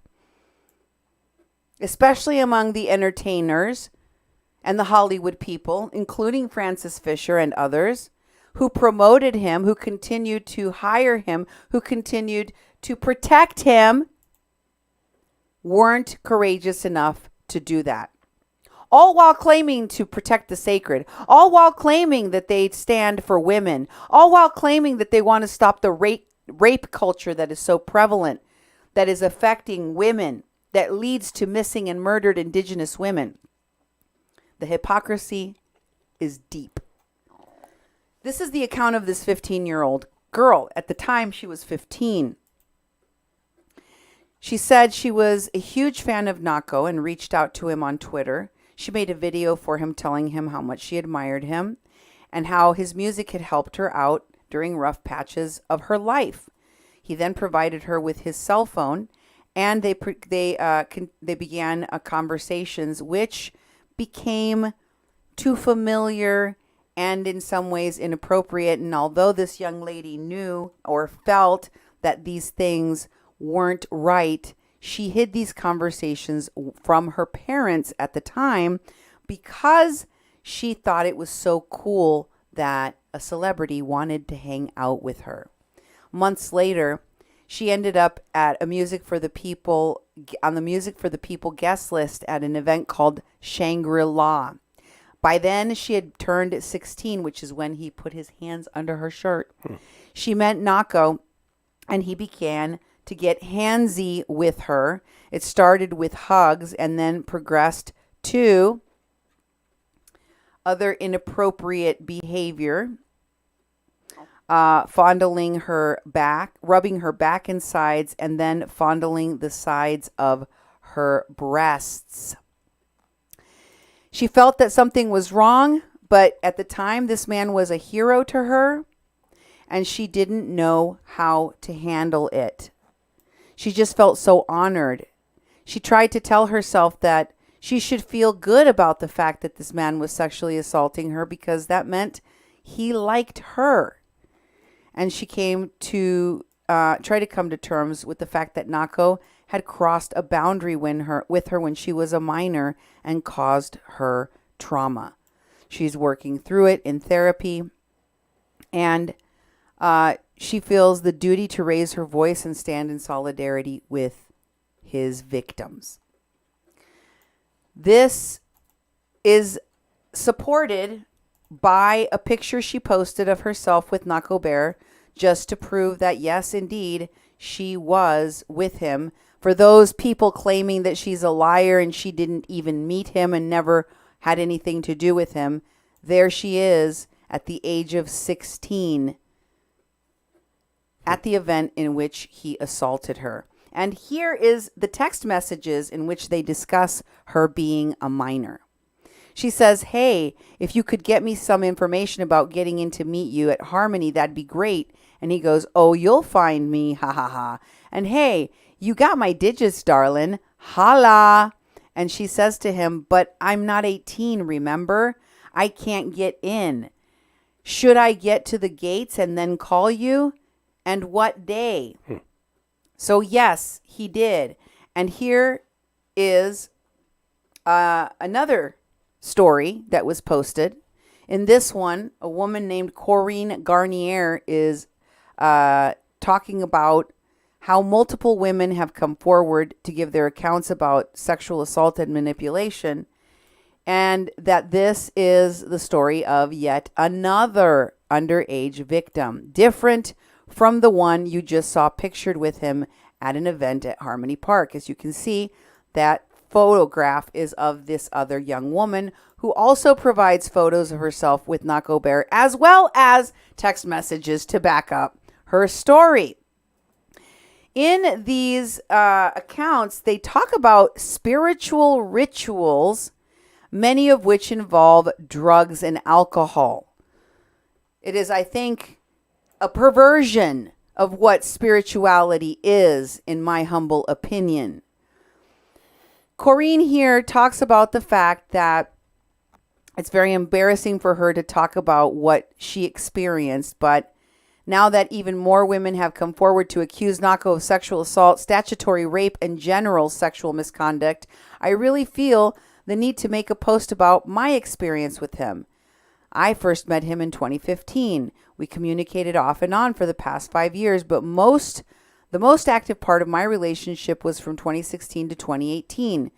especially among the entertainers and the Hollywood people, including Frances Fisher and others, who promoted him, who continued to hire him, who continued to protect him, weren't courageous enough to do that. All while claiming to protect the sacred, all while claiming that they stand for women, all while claiming that they want to stop the rape culture that is so prevalent, that is affecting women, that leads to missing and murdered Indigenous women. The hypocrisy is deep. This is the account of this 15-year-old girl. At the time, she was 15. She said she was a huge fan of Nahko and reached out to him on Twitter. She made a video for him telling him how much she admired him and how his music had helped her out during rough patches of her life. He then provided her with his cell phone, and they began conversations which became too familiar and in some ways inappropriate. And although this young lady knew or felt that these things weren't right, she hid these conversations from her parents at the time because she thought it was so cool that a celebrity wanted to hang out with her. Months later, she ended up at a Music for the People on the Music for the People guest list at an event called Shangri-La. By then, she had turned 16, which is when he put his hands under her shirt. She met Nahko, and he began to get handsy with her. It started with hugs and then progressed to other inappropriate behavior, fondling her back, rubbing her back and sides, and then fondling the sides of her breasts. She felt that something was wrong, but at the time, this man was a hero to her, and she didn't know how to handle it. She just felt so honored. She tried to tell herself that she should feel good about the fact that this man was sexually assaulting her because that meant he liked her. And she came to try to come to terms with the fact that Nahko had crossed a boundary with her when she was a minor and caused her trauma. She's working through it in therapy, and she feels the duty to raise her voice and stand in solidarity with his victims. This is supported by a picture she posted of herself with Nahko Bear, just to prove that, yes, indeed, she was with him. For those people claiming that she's a liar and she didn't even meet him and never had anything to do with him, there she is at the age of 16 at the event in which he assaulted her. And here is the text messages in which they discuss her being a minor. She says, "Hey, if you could get me some information about getting in to meet you at Harmony, that'd be great." And he goes, "Oh, you'll find me, ha ha ha. And hey, you got my digits, darling, holla." And she says to him, "But I'm not 18, remember? I can't get in. Should I get to the gates and then call you? And what day?" So yes, he did. And here is another story that was posted. In this one, a woman named Corinne Garnier is talking about how multiple women have come forward to give their accounts about sexual assault and manipulation, and that this is the story of yet another underage victim, different from the one you just saw pictured with him at an event at Harmony Park. As you can see, that photograph is of this other young woman who also provides photos of herself with Nahko Bear, as well as text messages to back up her story. In these accounts, they talk about spiritual rituals, many of which involve drugs and alcohol. It is, I think, a perversion of what spirituality is, in my humble opinion. Corinne here talks about the fact that it's very embarrassing for her to talk about what she experienced, but now that even more women have come forward to accuse Nahko of sexual assault, statutory rape, and general sexual misconduct, I really feel the need to make a post about my experience with him. I first met him in 2015. We communicated off and on for the past 5 years, but the most active part of my relationship was from 2016 to 2018.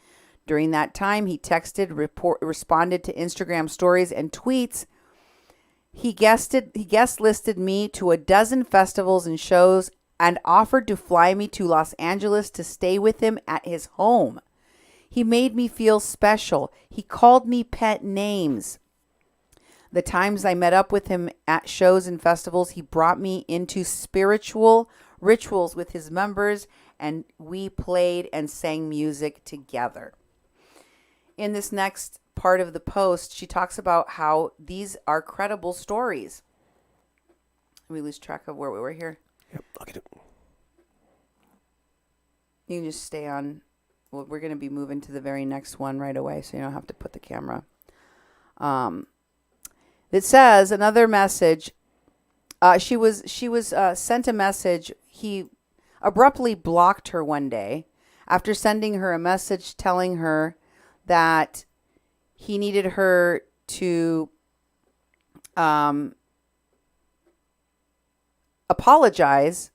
During that time, he texted, responded to Instagram stories and tweets. He guest listed me to a dozen festivals and shows and offered to fly me to Los Angeles to stay with him at his home. He made me feel special. He called me pet names. The times I met up with him at shows and festivals, he brought me into spiritual rituals with his members, and we played and sang music together. In this next part of the post, she talks about how these are credible stories. We lose track of where we were here. Yep, I'll get it. You can just stay on. Well, we're going to be moving to the very next one right away, so you don't have to put the camera It says another message. She was sent a message. He abruptly blocked her one day after sending her a message telling her that he needed her to apologize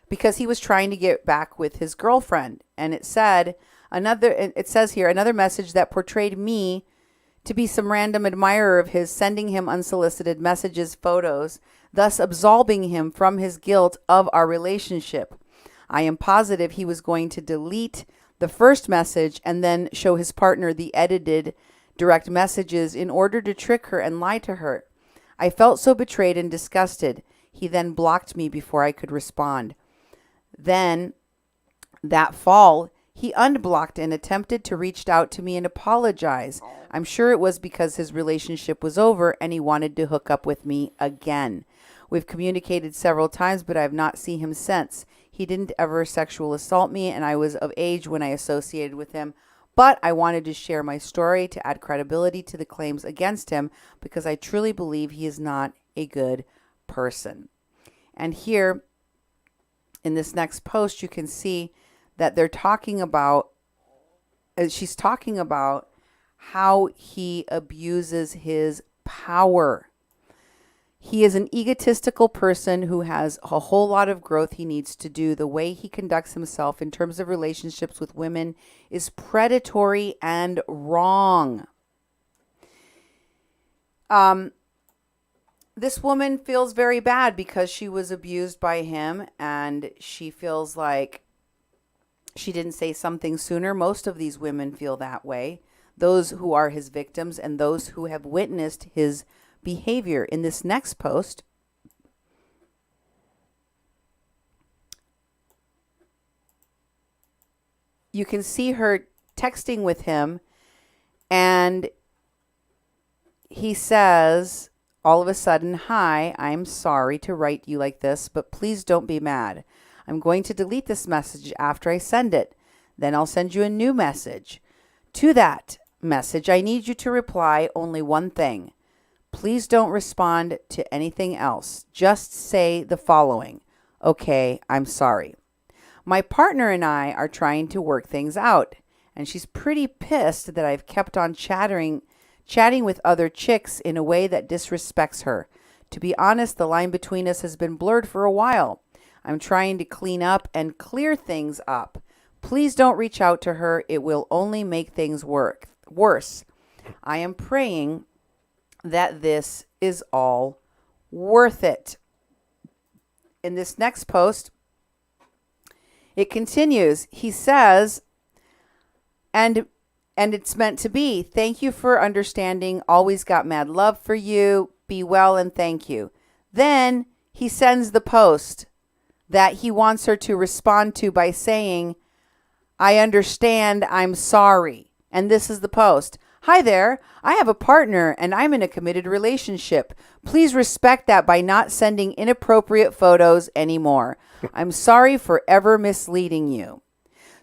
because he was trying to get back with his girlfriend. And it says here, another message that portrayed me to be some random admirer of his, sending him unsolicited messages, photos, thus absolving him from his guilt of our relationship. I am positive he was going to delete the first message and then show his partner the edited direct messages in order to trick her and lie to her. I felt so betrayed and disgusted. He then blocked me before I could respond. Then, that fall, he unblocked and attempted to reach out to me and apologize. I'm sure it was because his relationship was over and he wanted to hook up with me again. We've communicated several times, but I have not seen him since. He didn't ever sexual assault me, and I was of age when I associated with him. But I wanted to share my story to add credibility to the claims against him because I truly believe he is not a good person. And here, in this next post, you can see that they're talking about, she's talking about how he abuses his power. He is an egotistical person who has a whole lot of growth he needs to do. The way he conducts himself in terms of relationships with women is predatory and wrong. This woman feels very bad because she was abused by him, and she feels like she didn't say something sooner. Most of these women feel that way. Those who are his victims and those who have witnessed his behavior. In this next post, you can see her texting with him, and he says all of a sudden, "Hi, I'm sorry to write you like this, but please don't be mad. I'm going to delete this message after I send it. Then I'll send you a new message. To that message, I need you to reply only one thing. Please don't respond to anything else. Just say the following. Okay, I'm sorry. My partner and I are trying to work things out, and she's pretty pissed that I've kept on chatting with other chicks in a way that disrespects her. To be honest, the line between us has been blurred for a while. I'm trying to clean up and clear things up. Please don't reach out to her. It will only make things worse. I am praying that this is all worth it." In this next post, it continues. He says, and it's meant to be. Thank you for understanding. Always got mad love for you. Be well and thank you. Then he sends the post that he wants her to respond to by saying, I understand, I'm sorry. And this is the post. Hi there, I have a partner and I'm in a committed relationship. Please respect that by not sending inappropriate photos anymore. I'm sorry for ever misleading you.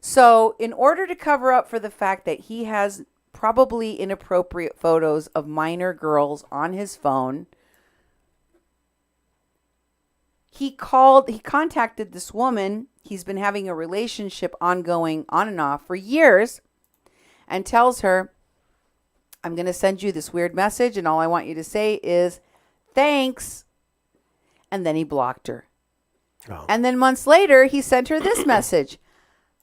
So in order to cover up for the fact that he has probably inappropriate photos of minor girls on his phone, he contacted this woman. He's been having a relationship ongoing on and off for years, and tells her, I'm going to send you this weird message, and all I want you to say is thanks. And then he blocked her. Oh. And then months later, he sent her this message.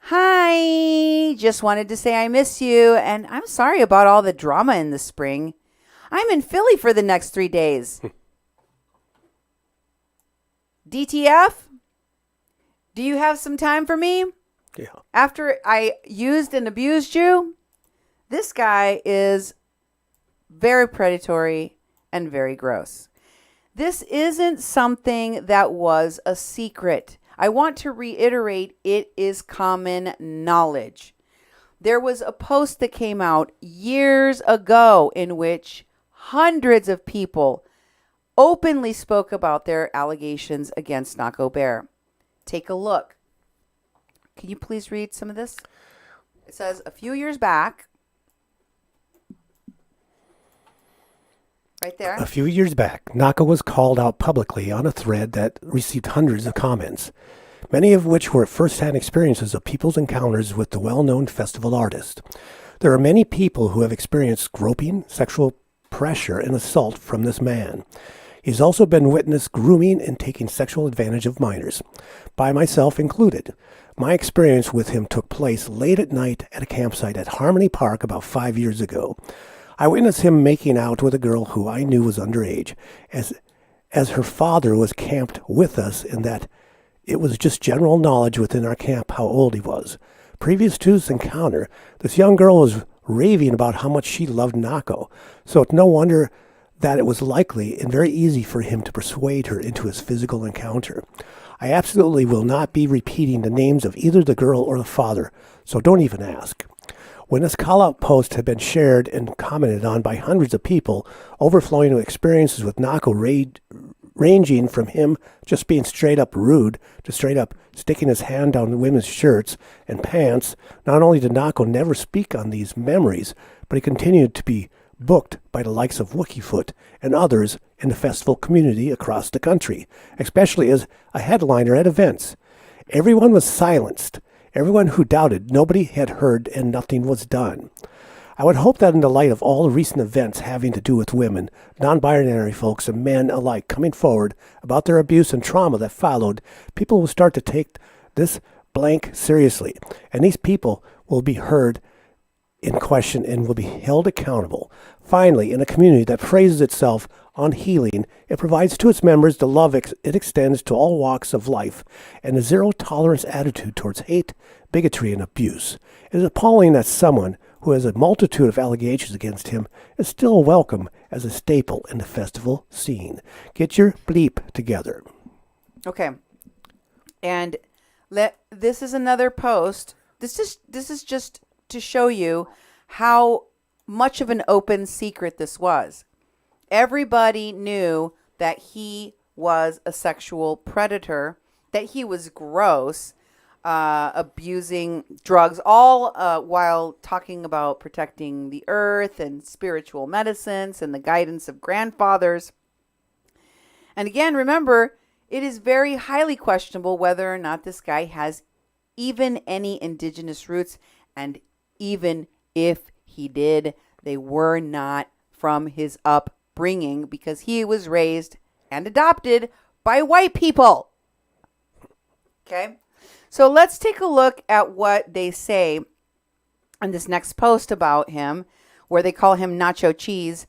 Hi, just wanted to say I miss you, and I'm sorry about all the drama in the spring. I'm in Philly for the next 3 days. DTF? Do you have some time for me? Yeah. After I used and abused you? This guy is very predatory and very gross. This isn't something that was a secret. I want to reiterate, it is common knowledge. There was a post that came out years ago in which hundreds of people openly spoke about their allegations against Nahko Bear. Take a look. Can you please read some of this? It says, a few years back, Right there. A few years back, Nahko was called out publicly on a thread that received hundreds of comments, many of which were first-hand experiences of people's encounters with the well-known festival artist. There are many people who have experienced groping, sexual pressure, and assault from this man. He's also been witnessed grooming and taking sexual advantage of minors, by myself included. My experience with him took place late at night at a campsite at Harmony Park about 5 years ago. I witnessed him making out with a girl who I knew was underage, as her father was camped with us, in that it was just general knowledge within our camp how old he was. Previous to this encounter, this young girl was raving about how much she loved Nahko, so it's no wonder that it was likely and very easy for him to persuade her into his physical encounter. I absolutely will not be repeating the names of either the girl or the father, so don't even ask. When this call-out post had been shared and commented on by hundreds of people, overflowing with experiences with Nahko ranging from him just being straight up rude to straight up sticking his hand down women's shirts and pants, not only did Nahko never speak on these memories, but he continued to be booked by the likes of Wookiefoot and others in the festival community across the country, especially as a headliner at events. Everyone was silenced. Everyone who doubted, nobody had heard, and nothing was done. I would hope that in the light of all the recent events having to do with women, non-binary folks, and men alike coming forward about their abuse and trauma that followed, people will start to take this blank seriously, and these people will be heard in question and will be held accountable. Finally, in a community that praises itself on healing, it provides to its members the love it extends to all walks of life and a zero-tolerance attitude towards hate, bigotry, and abuse. It is appalling that someone who has a multitude of allegations against him is still welcome as a staple in the festival scene. Get your bleep together. Okay. And this is another post. This is just to show you how much of an open secret this was. Everybody knew that he was a sexual predator, that he was gross, abusing drugs, all while talking about protecting the earth and spiritual medicines and the guidance of grandfathers. And again, remember, it is very highly questionable whether or not this guy has even any indigenous roots, and even if he did, they were not from his upbringing because he was raised and adopted by white people. Okay? So let's take a look at what they say on this next post about him, where they call him Nacho Cheese.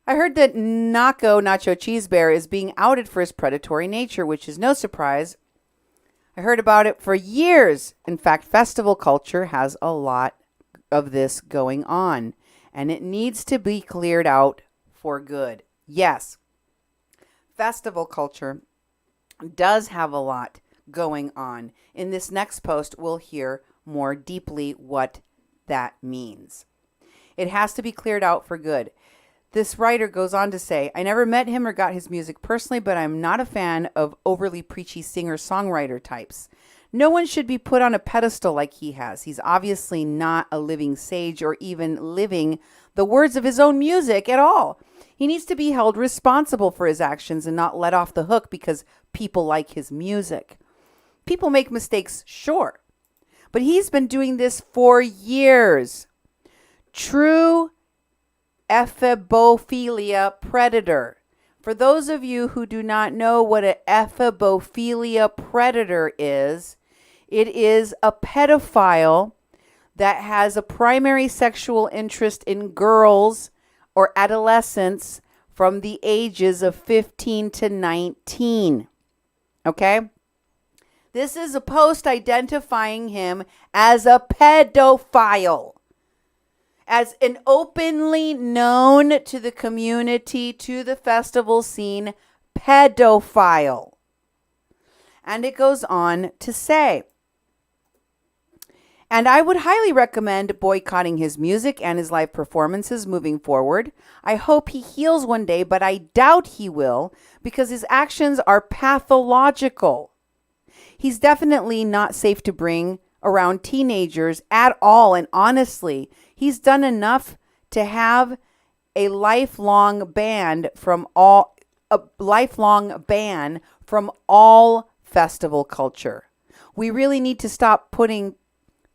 I heard that Nahko, Nacho Cheese Bear, is being outed for his predatory nature, which is no surprise. I heard about it for years. In fact, festival culture has a lot of this going on, and it needs to be cleared out for good. Yes, festival culture does have a lot going on. In this next post, we'll hear more deeply what that means. It has to be cleared out for good. This writer goes on to say, I never met him or got his music personally, but I'm not a fan of overly preachy singer-songwriter types. No one should be put on a pedestal like he has. He's obviously not a living sage or even living the words of his own music at all. He needs to be held responsible for his actions and not let off the hook because people like his music. People make mistakes, sure, but he's been doing this for years. True ephebophilia predator. For those of you who do not know what an ephebophilia predator is, it is a pedophile that has a primary sexual interest in girls or adolescents from the ages of 15 to 19. Okay? This is a post identifying him as a pedophile, as an openly known to the community, to the festival scene, pedophile. And it goes on to say, and I would highly recommend boycotting his music and his live performances moving forward. I hope he heals one day, but I doubt he will because his actions are pathological. He's definitely not safe to bring around teenagers at all. And honestly, he's done enough to have a lifelong ban from all festival culture. We really need to stop putting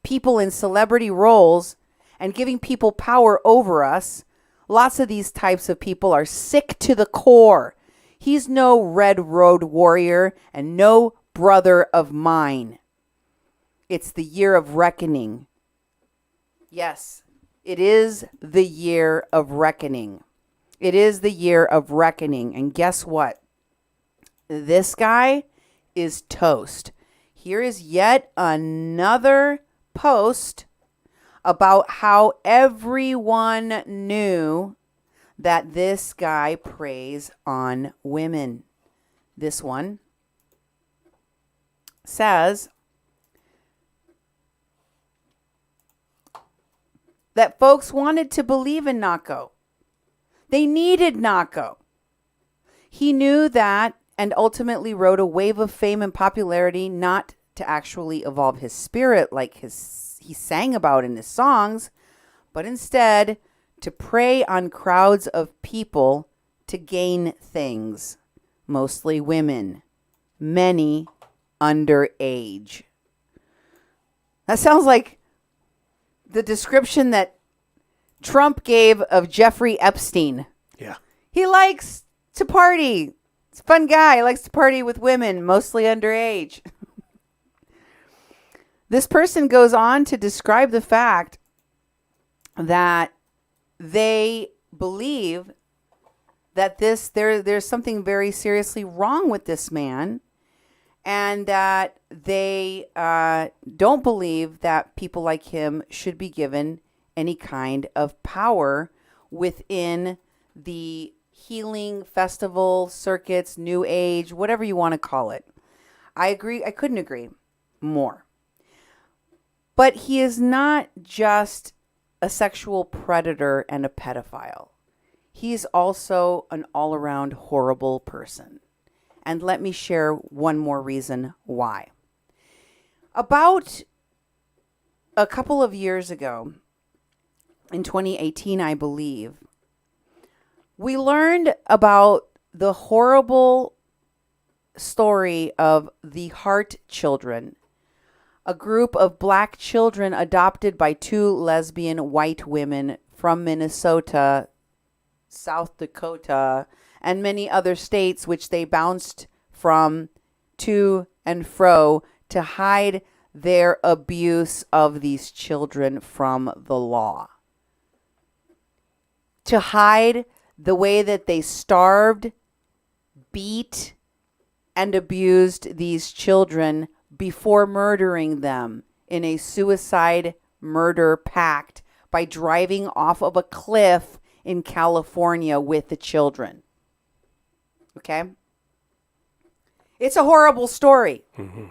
people in celebrity roles and giving people power over us. Lots of these types of people are sick to the core. He's no Red Road warrior and no brother of mine. It's the year of reckoning. Yes, it is the year of reckoning. It is the year of reckoning. And guess what? This guy is toast. Here is yet another post about how everyone knew that this guy preys on women. This one says that folks wanted to believe in Nahko. They needed Nahko. He knew that and ultimately rode a wave of fame and popularity, not to actually evolve his spirit like he sang about in his songs, but instead to prey on crowds of people to gain things, mostly women, many underage. That sounds like the description that Trump gave of Jeffrey Epstein. Yeah. He likes to party. He's a fun guy. He likes to party with women, mostly underage. This person goes on to describe the fact that they believe that there's something very seriously wrong with this man, and that they don't believe that people like him should be given any kind of power within the healing festival circuits, new age, whatever you want to call it. I agree. I couldn't agree more. But he is not just a sexual predator and a pedophile. He's also an all-around horrible person. And let me share one more reason why. About a couple of years ago, in 2018, I believe, we learned about the horrible story of the Hart children, a group of black children adopted by two lesbian white women from Minnesota, South Dakota, and many other states, which they bounced from to and fro to hide their abuse of these children from the law. To hide the way that they starved, beat, and abused these children before murdering them in a suicide murder pact by driving off of a cliff in California with the children. Okay? It's a horrible story. Mm-hmm.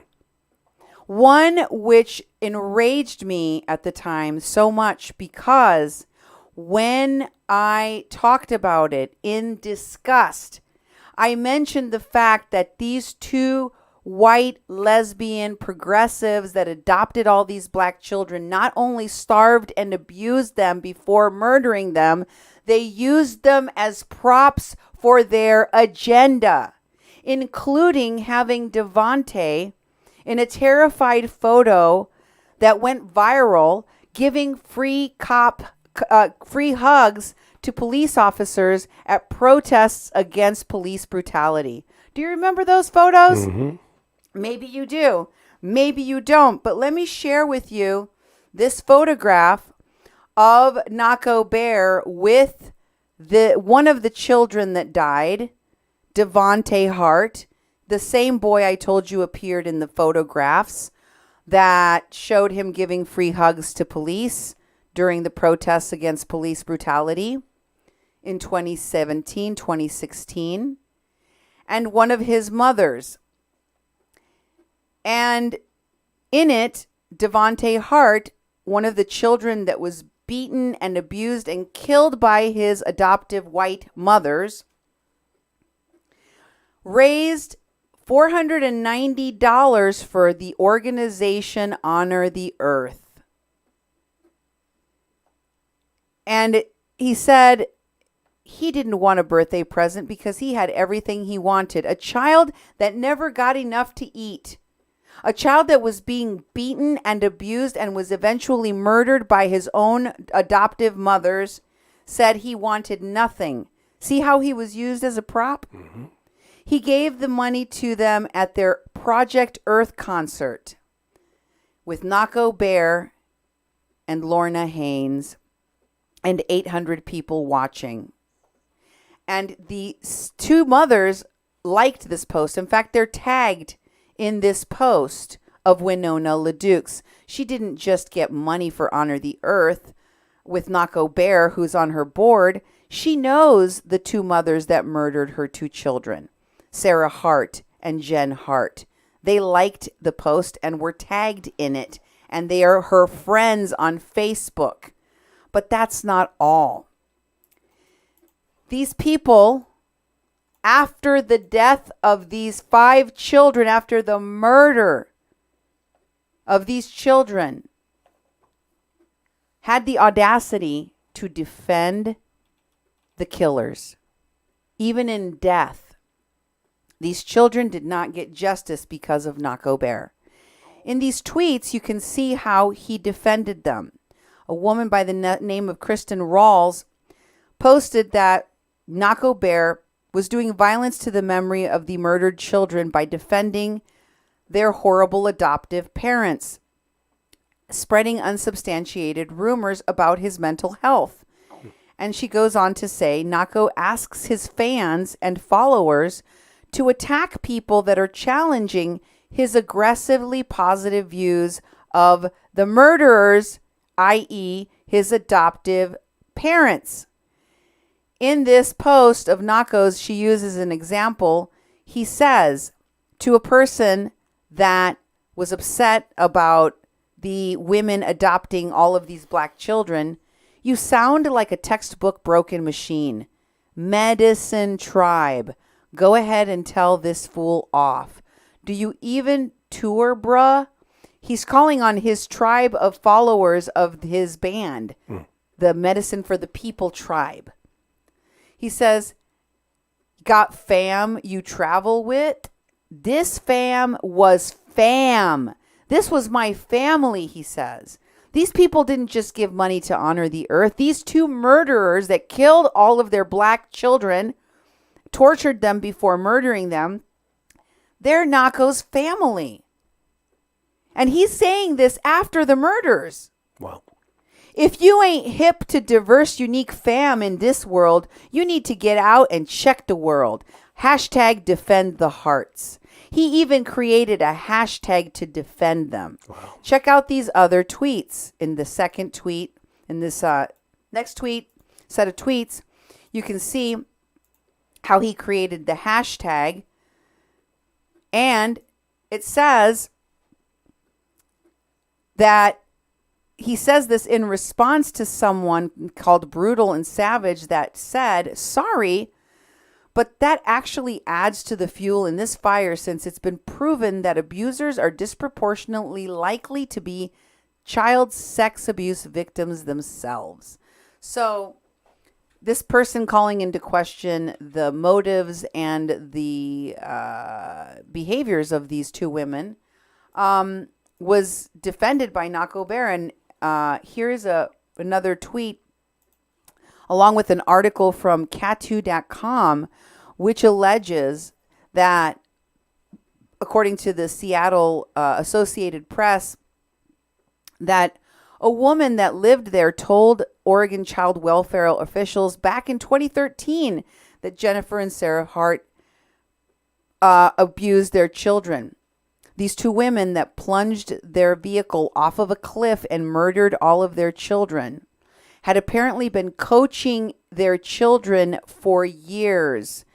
One which enraged me at the time so much because when I talked about it in disgust, I mentioned the fact that these two white lesbian progressives that adopted all these black children not only starved and abused them before murdering them, they used them as props for their agenda, including having Devante in a terrified photo that went viral, giving free hugs to police officers at protests against police brutality. Do you remember those photos? Mm-hmm. Maybe you do. Maybe you don't. But let me share with you this photograph of Nahko Bear with one of the children that died, Devante Hart, the same boy I told you appeared in the photographs that showed him giving free hugs to police during the protests against police brutality in 2017, 2016, and one of his mothers. And in it, Devante Hart, one of the children that was beaten and abused and killed by his adoptive white mothers, raised $490 for the organization Honor the Earth. And he said he didn't want a birthday present because he had everything he wanted. A child that never got enough to eat. A child that was being beaten and abused and was eventually murdered by his own adoptive mothers said he wanted nothing. See how he was used as a prop? Mm-hmm. He gave the money to them at their Project Earth concert with Nahko Bear and Lorna Haynes and 800 people watching. And the two mothers liked this post. In fact, they're tagged in this post of Winona LaDukes. She didn't just get money for Honor the Earth with Nahko Bear, who's on her board. She knows the two mothers that murdered her two children, Sarah Hart and Jen Hart. They liked the post and were tagged in it, and they are her friends on Facebook. But that's not all. These people, after the death of these 5 children, after the murder of these children, had the audacity to defend the killers. Even in death, these children did not get justice because of Nahko Bear. In these tweets, you can see how he defended them. A woman by the name of Kristen Rawls posted that Nahko Bear was doing violence to the memory of the murdered children by defending their horrible adoptive parents, spreading unsubstantiated rumors about his mental health. And she goes on to say, Nahko asks his fans and followers to attack people that are challenging his aggressively positive views of the murderers, i.e., his adoptive parents. In this post of Nahko's, she uses an example. He says to a person that was upset about the women adopting all of these black children, you sound like a textbook broken machine. Medicine tribe. Go ahead and tell this fool off. Do you even tour, bruh? He's calling on his tribe of followers of his band, the Medicine for the People tribe. He says, got fam you travel with? This fam was fam. This was my family, he says. These people didn't just give money to Honor the Earth. These 2 murderers that killed all of their black children, tortured them before murdering them, they're Nahko's family. And he's saying this after the murders. Wow. If you ain't hip to diverse, unique fam in this world, you need to get out and check the world. Hashtag defend the hearts. He even created a hashtag to defend them. Wow. Check out these other tweets. In the second tweet, in this next tweet, set of tweets, you can see how he created the hashtag. And it says that he says this in response to someone called Brutal and Savage that said, sorry, but that actually adds to the fuel in this fire, since it's been proven that abusers are disproportionately likely to be child sex abuse victims themselves. So this person calling into question the motives and the behaviors of these 2 women was defended by Nahko Bear. And here's another tweet along with an article from Catu.com, which alleges that, according to the Seattle Associated Press, that a woman that lived there told Oregon child welfare officials back in 2013 that Jennifer and Sarah Hart abused their children. These 2 women that plunged their vehicle off of a cliff and murdered all of their children had apparently been coaching their children for years,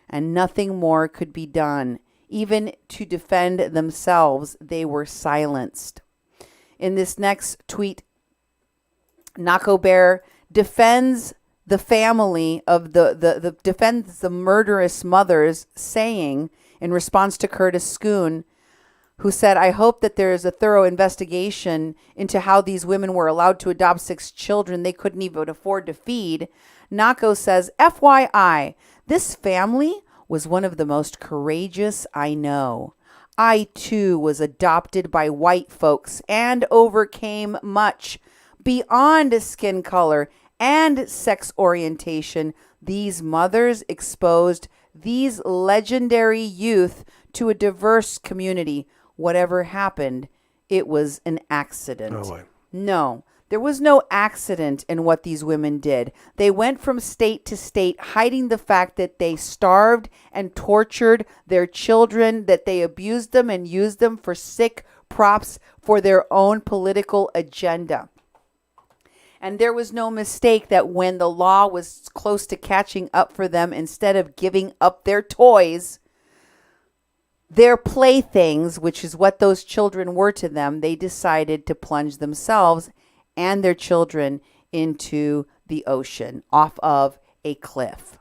and nothing more could be done. Even to defend themselves, they were silenced. In this next tweet, Nahko Bear defends the family of defends the murderous mothers, saying in response to Curtis Schoon, who said, I hope that there is a thorough investigation into how these women were allowed to adopt 6 children they couldn't even afford to feed. Nahko says, FYI, this family was one of the most courageous I know. I too was adopted by white folks and overcame much. Beyond skin color and sex orientation, these mothers exposed these legendary youth to a diverse community. Whatever happened, it was an accident. Oh, boy. No, there was no accident in what these women did. They went from state to state, hiding the fact that they starved and tortured their children, that they abused them and used them for sick props for their own political agenda. And there was no mistake that when the law was close to catching up for them, instead of giving up their toys, their playthings, which is what those children were to them, they decided to plunge themselves and their children into the ocean off of a cliff.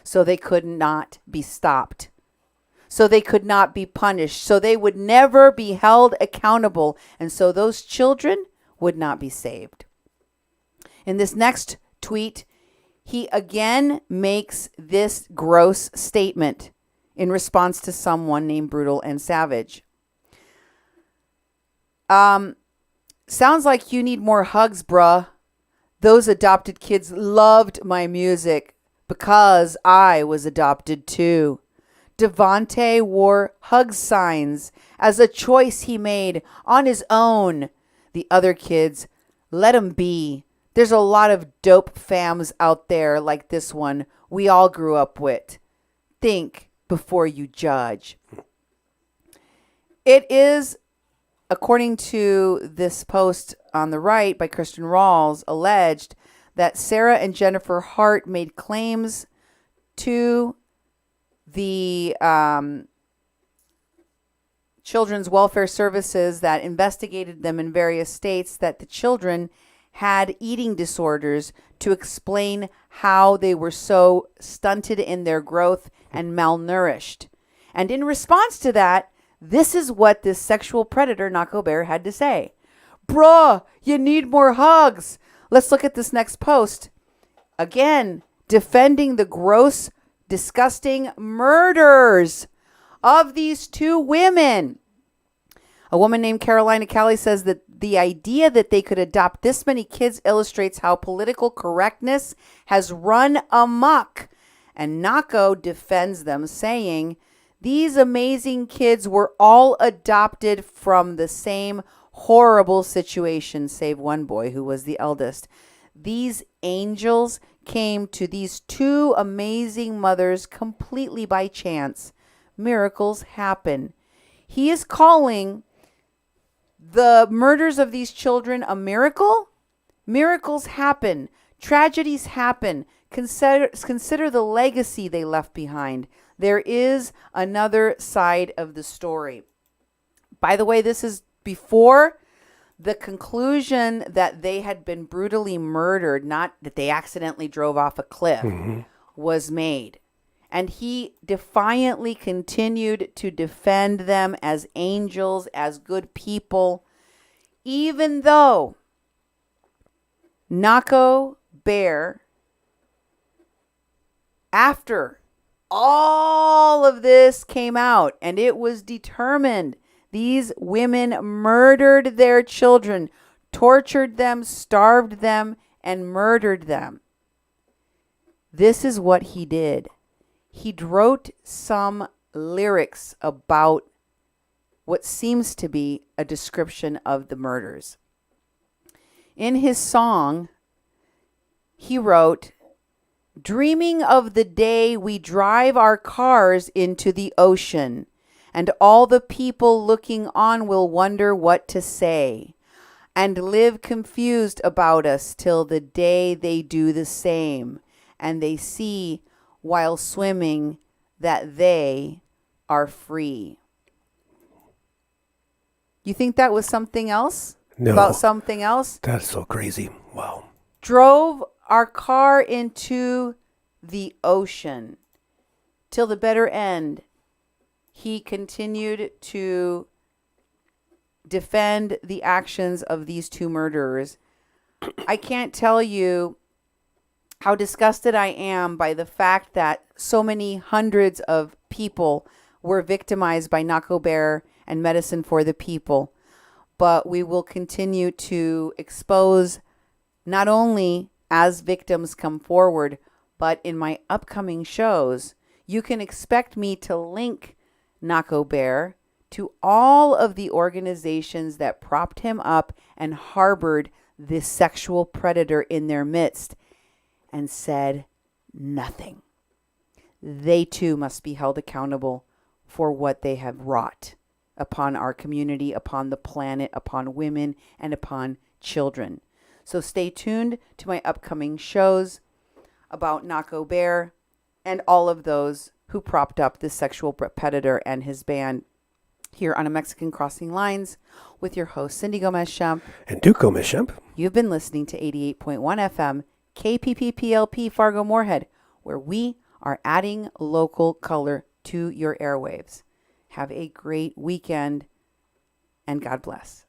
So they could not be stopped. So they could not be punished. So they would never be held accountable. And so those children would not be saved. In this next tweet, he again makes this gross statement in response to someone named Brutal and Savage. Sounds like you need more hugs, bruh. Those adopted kids loved my music because I was adopted too. Devontae wore hug signs as a choice he made on his own. The other kids, let him be. There's a lot of dope fams out there like this one we all grew up with. Think before you judge. It is, according to this post on the right by Kristen Rawls, alleged that Sarah and Jennifer Hart made claims to the Children's Welfare Services that investigated them in various states that the children had eating disorders to explain how they were so stunted in their growth and malnourished. And in response to that, this is what this sexual predator, Nahko Bear, had to say. Bruh, you need more hugs. Let's look at this next post. Again, defending the gross, disgusting murders of these 2 women. A woman named Carolina Callie says that the idea that they could adopt this many kids illustrates how political correctness has run amok. And Nahko defends them, saying, these amazing kids were all adopted from the same horrible situation, save one boy who was the eldest. These angels came to these 2 amazing mothers completely by chance. Miracles happen. He is calling the murders of these children a miracle. Miracles happen. Tragedies happen. Consider the legacy they left behind. There is another side of the story. By the way, this is before the conclusion that they had been brutally murdered, not that they accidentally drove off a cliff, was made. And he defiantly continued to defend them as angels, as good people, even though Nahko Bear, after all of this came out and it was determined these women murdered their children, tortured them, starved them, and murdered them. This is what he did. He wrote some lyrics about what seems to be a description of the murders. In his song, he wrote, dreaming of the day we drive our cars into the ocean, and all the people looking on will wonder what to say, and live confused about us till the day they do the same, and they see while swimming that they are free. You think that was something else? No. About something else? That's so crazy. Wow. Drove our car into the ocean till the bitter end. He continued to defend the actions of these two murderers. I can't tell you how disgusted I am by the fact that so many hundreds of people were victimized by Nahko Bear and Medicine for the People. But we will continue to expose not only as victims come forward, but in my upcoming shows, you can expect me to link Nahko Bear to all of the organizations that propped him up and harbored this sexual predator in their midst and said nothing. They too must be held accountable for what they have wrought upon our community, upon the planet, upon women, and upon children. So stay tuned to my upcoming shows about Nahko Bear and all of those who propped up this sexual predator and his band here on A Mexican Crossing Lines with your host, Cindy Gomez-Schempp. And Duke Gomez-Schempp. You've been listening to 88.1 FM, KPPPLP Fargo Moorhead, where we are adding local color to your airwaves. Have a great weekend, and God bless.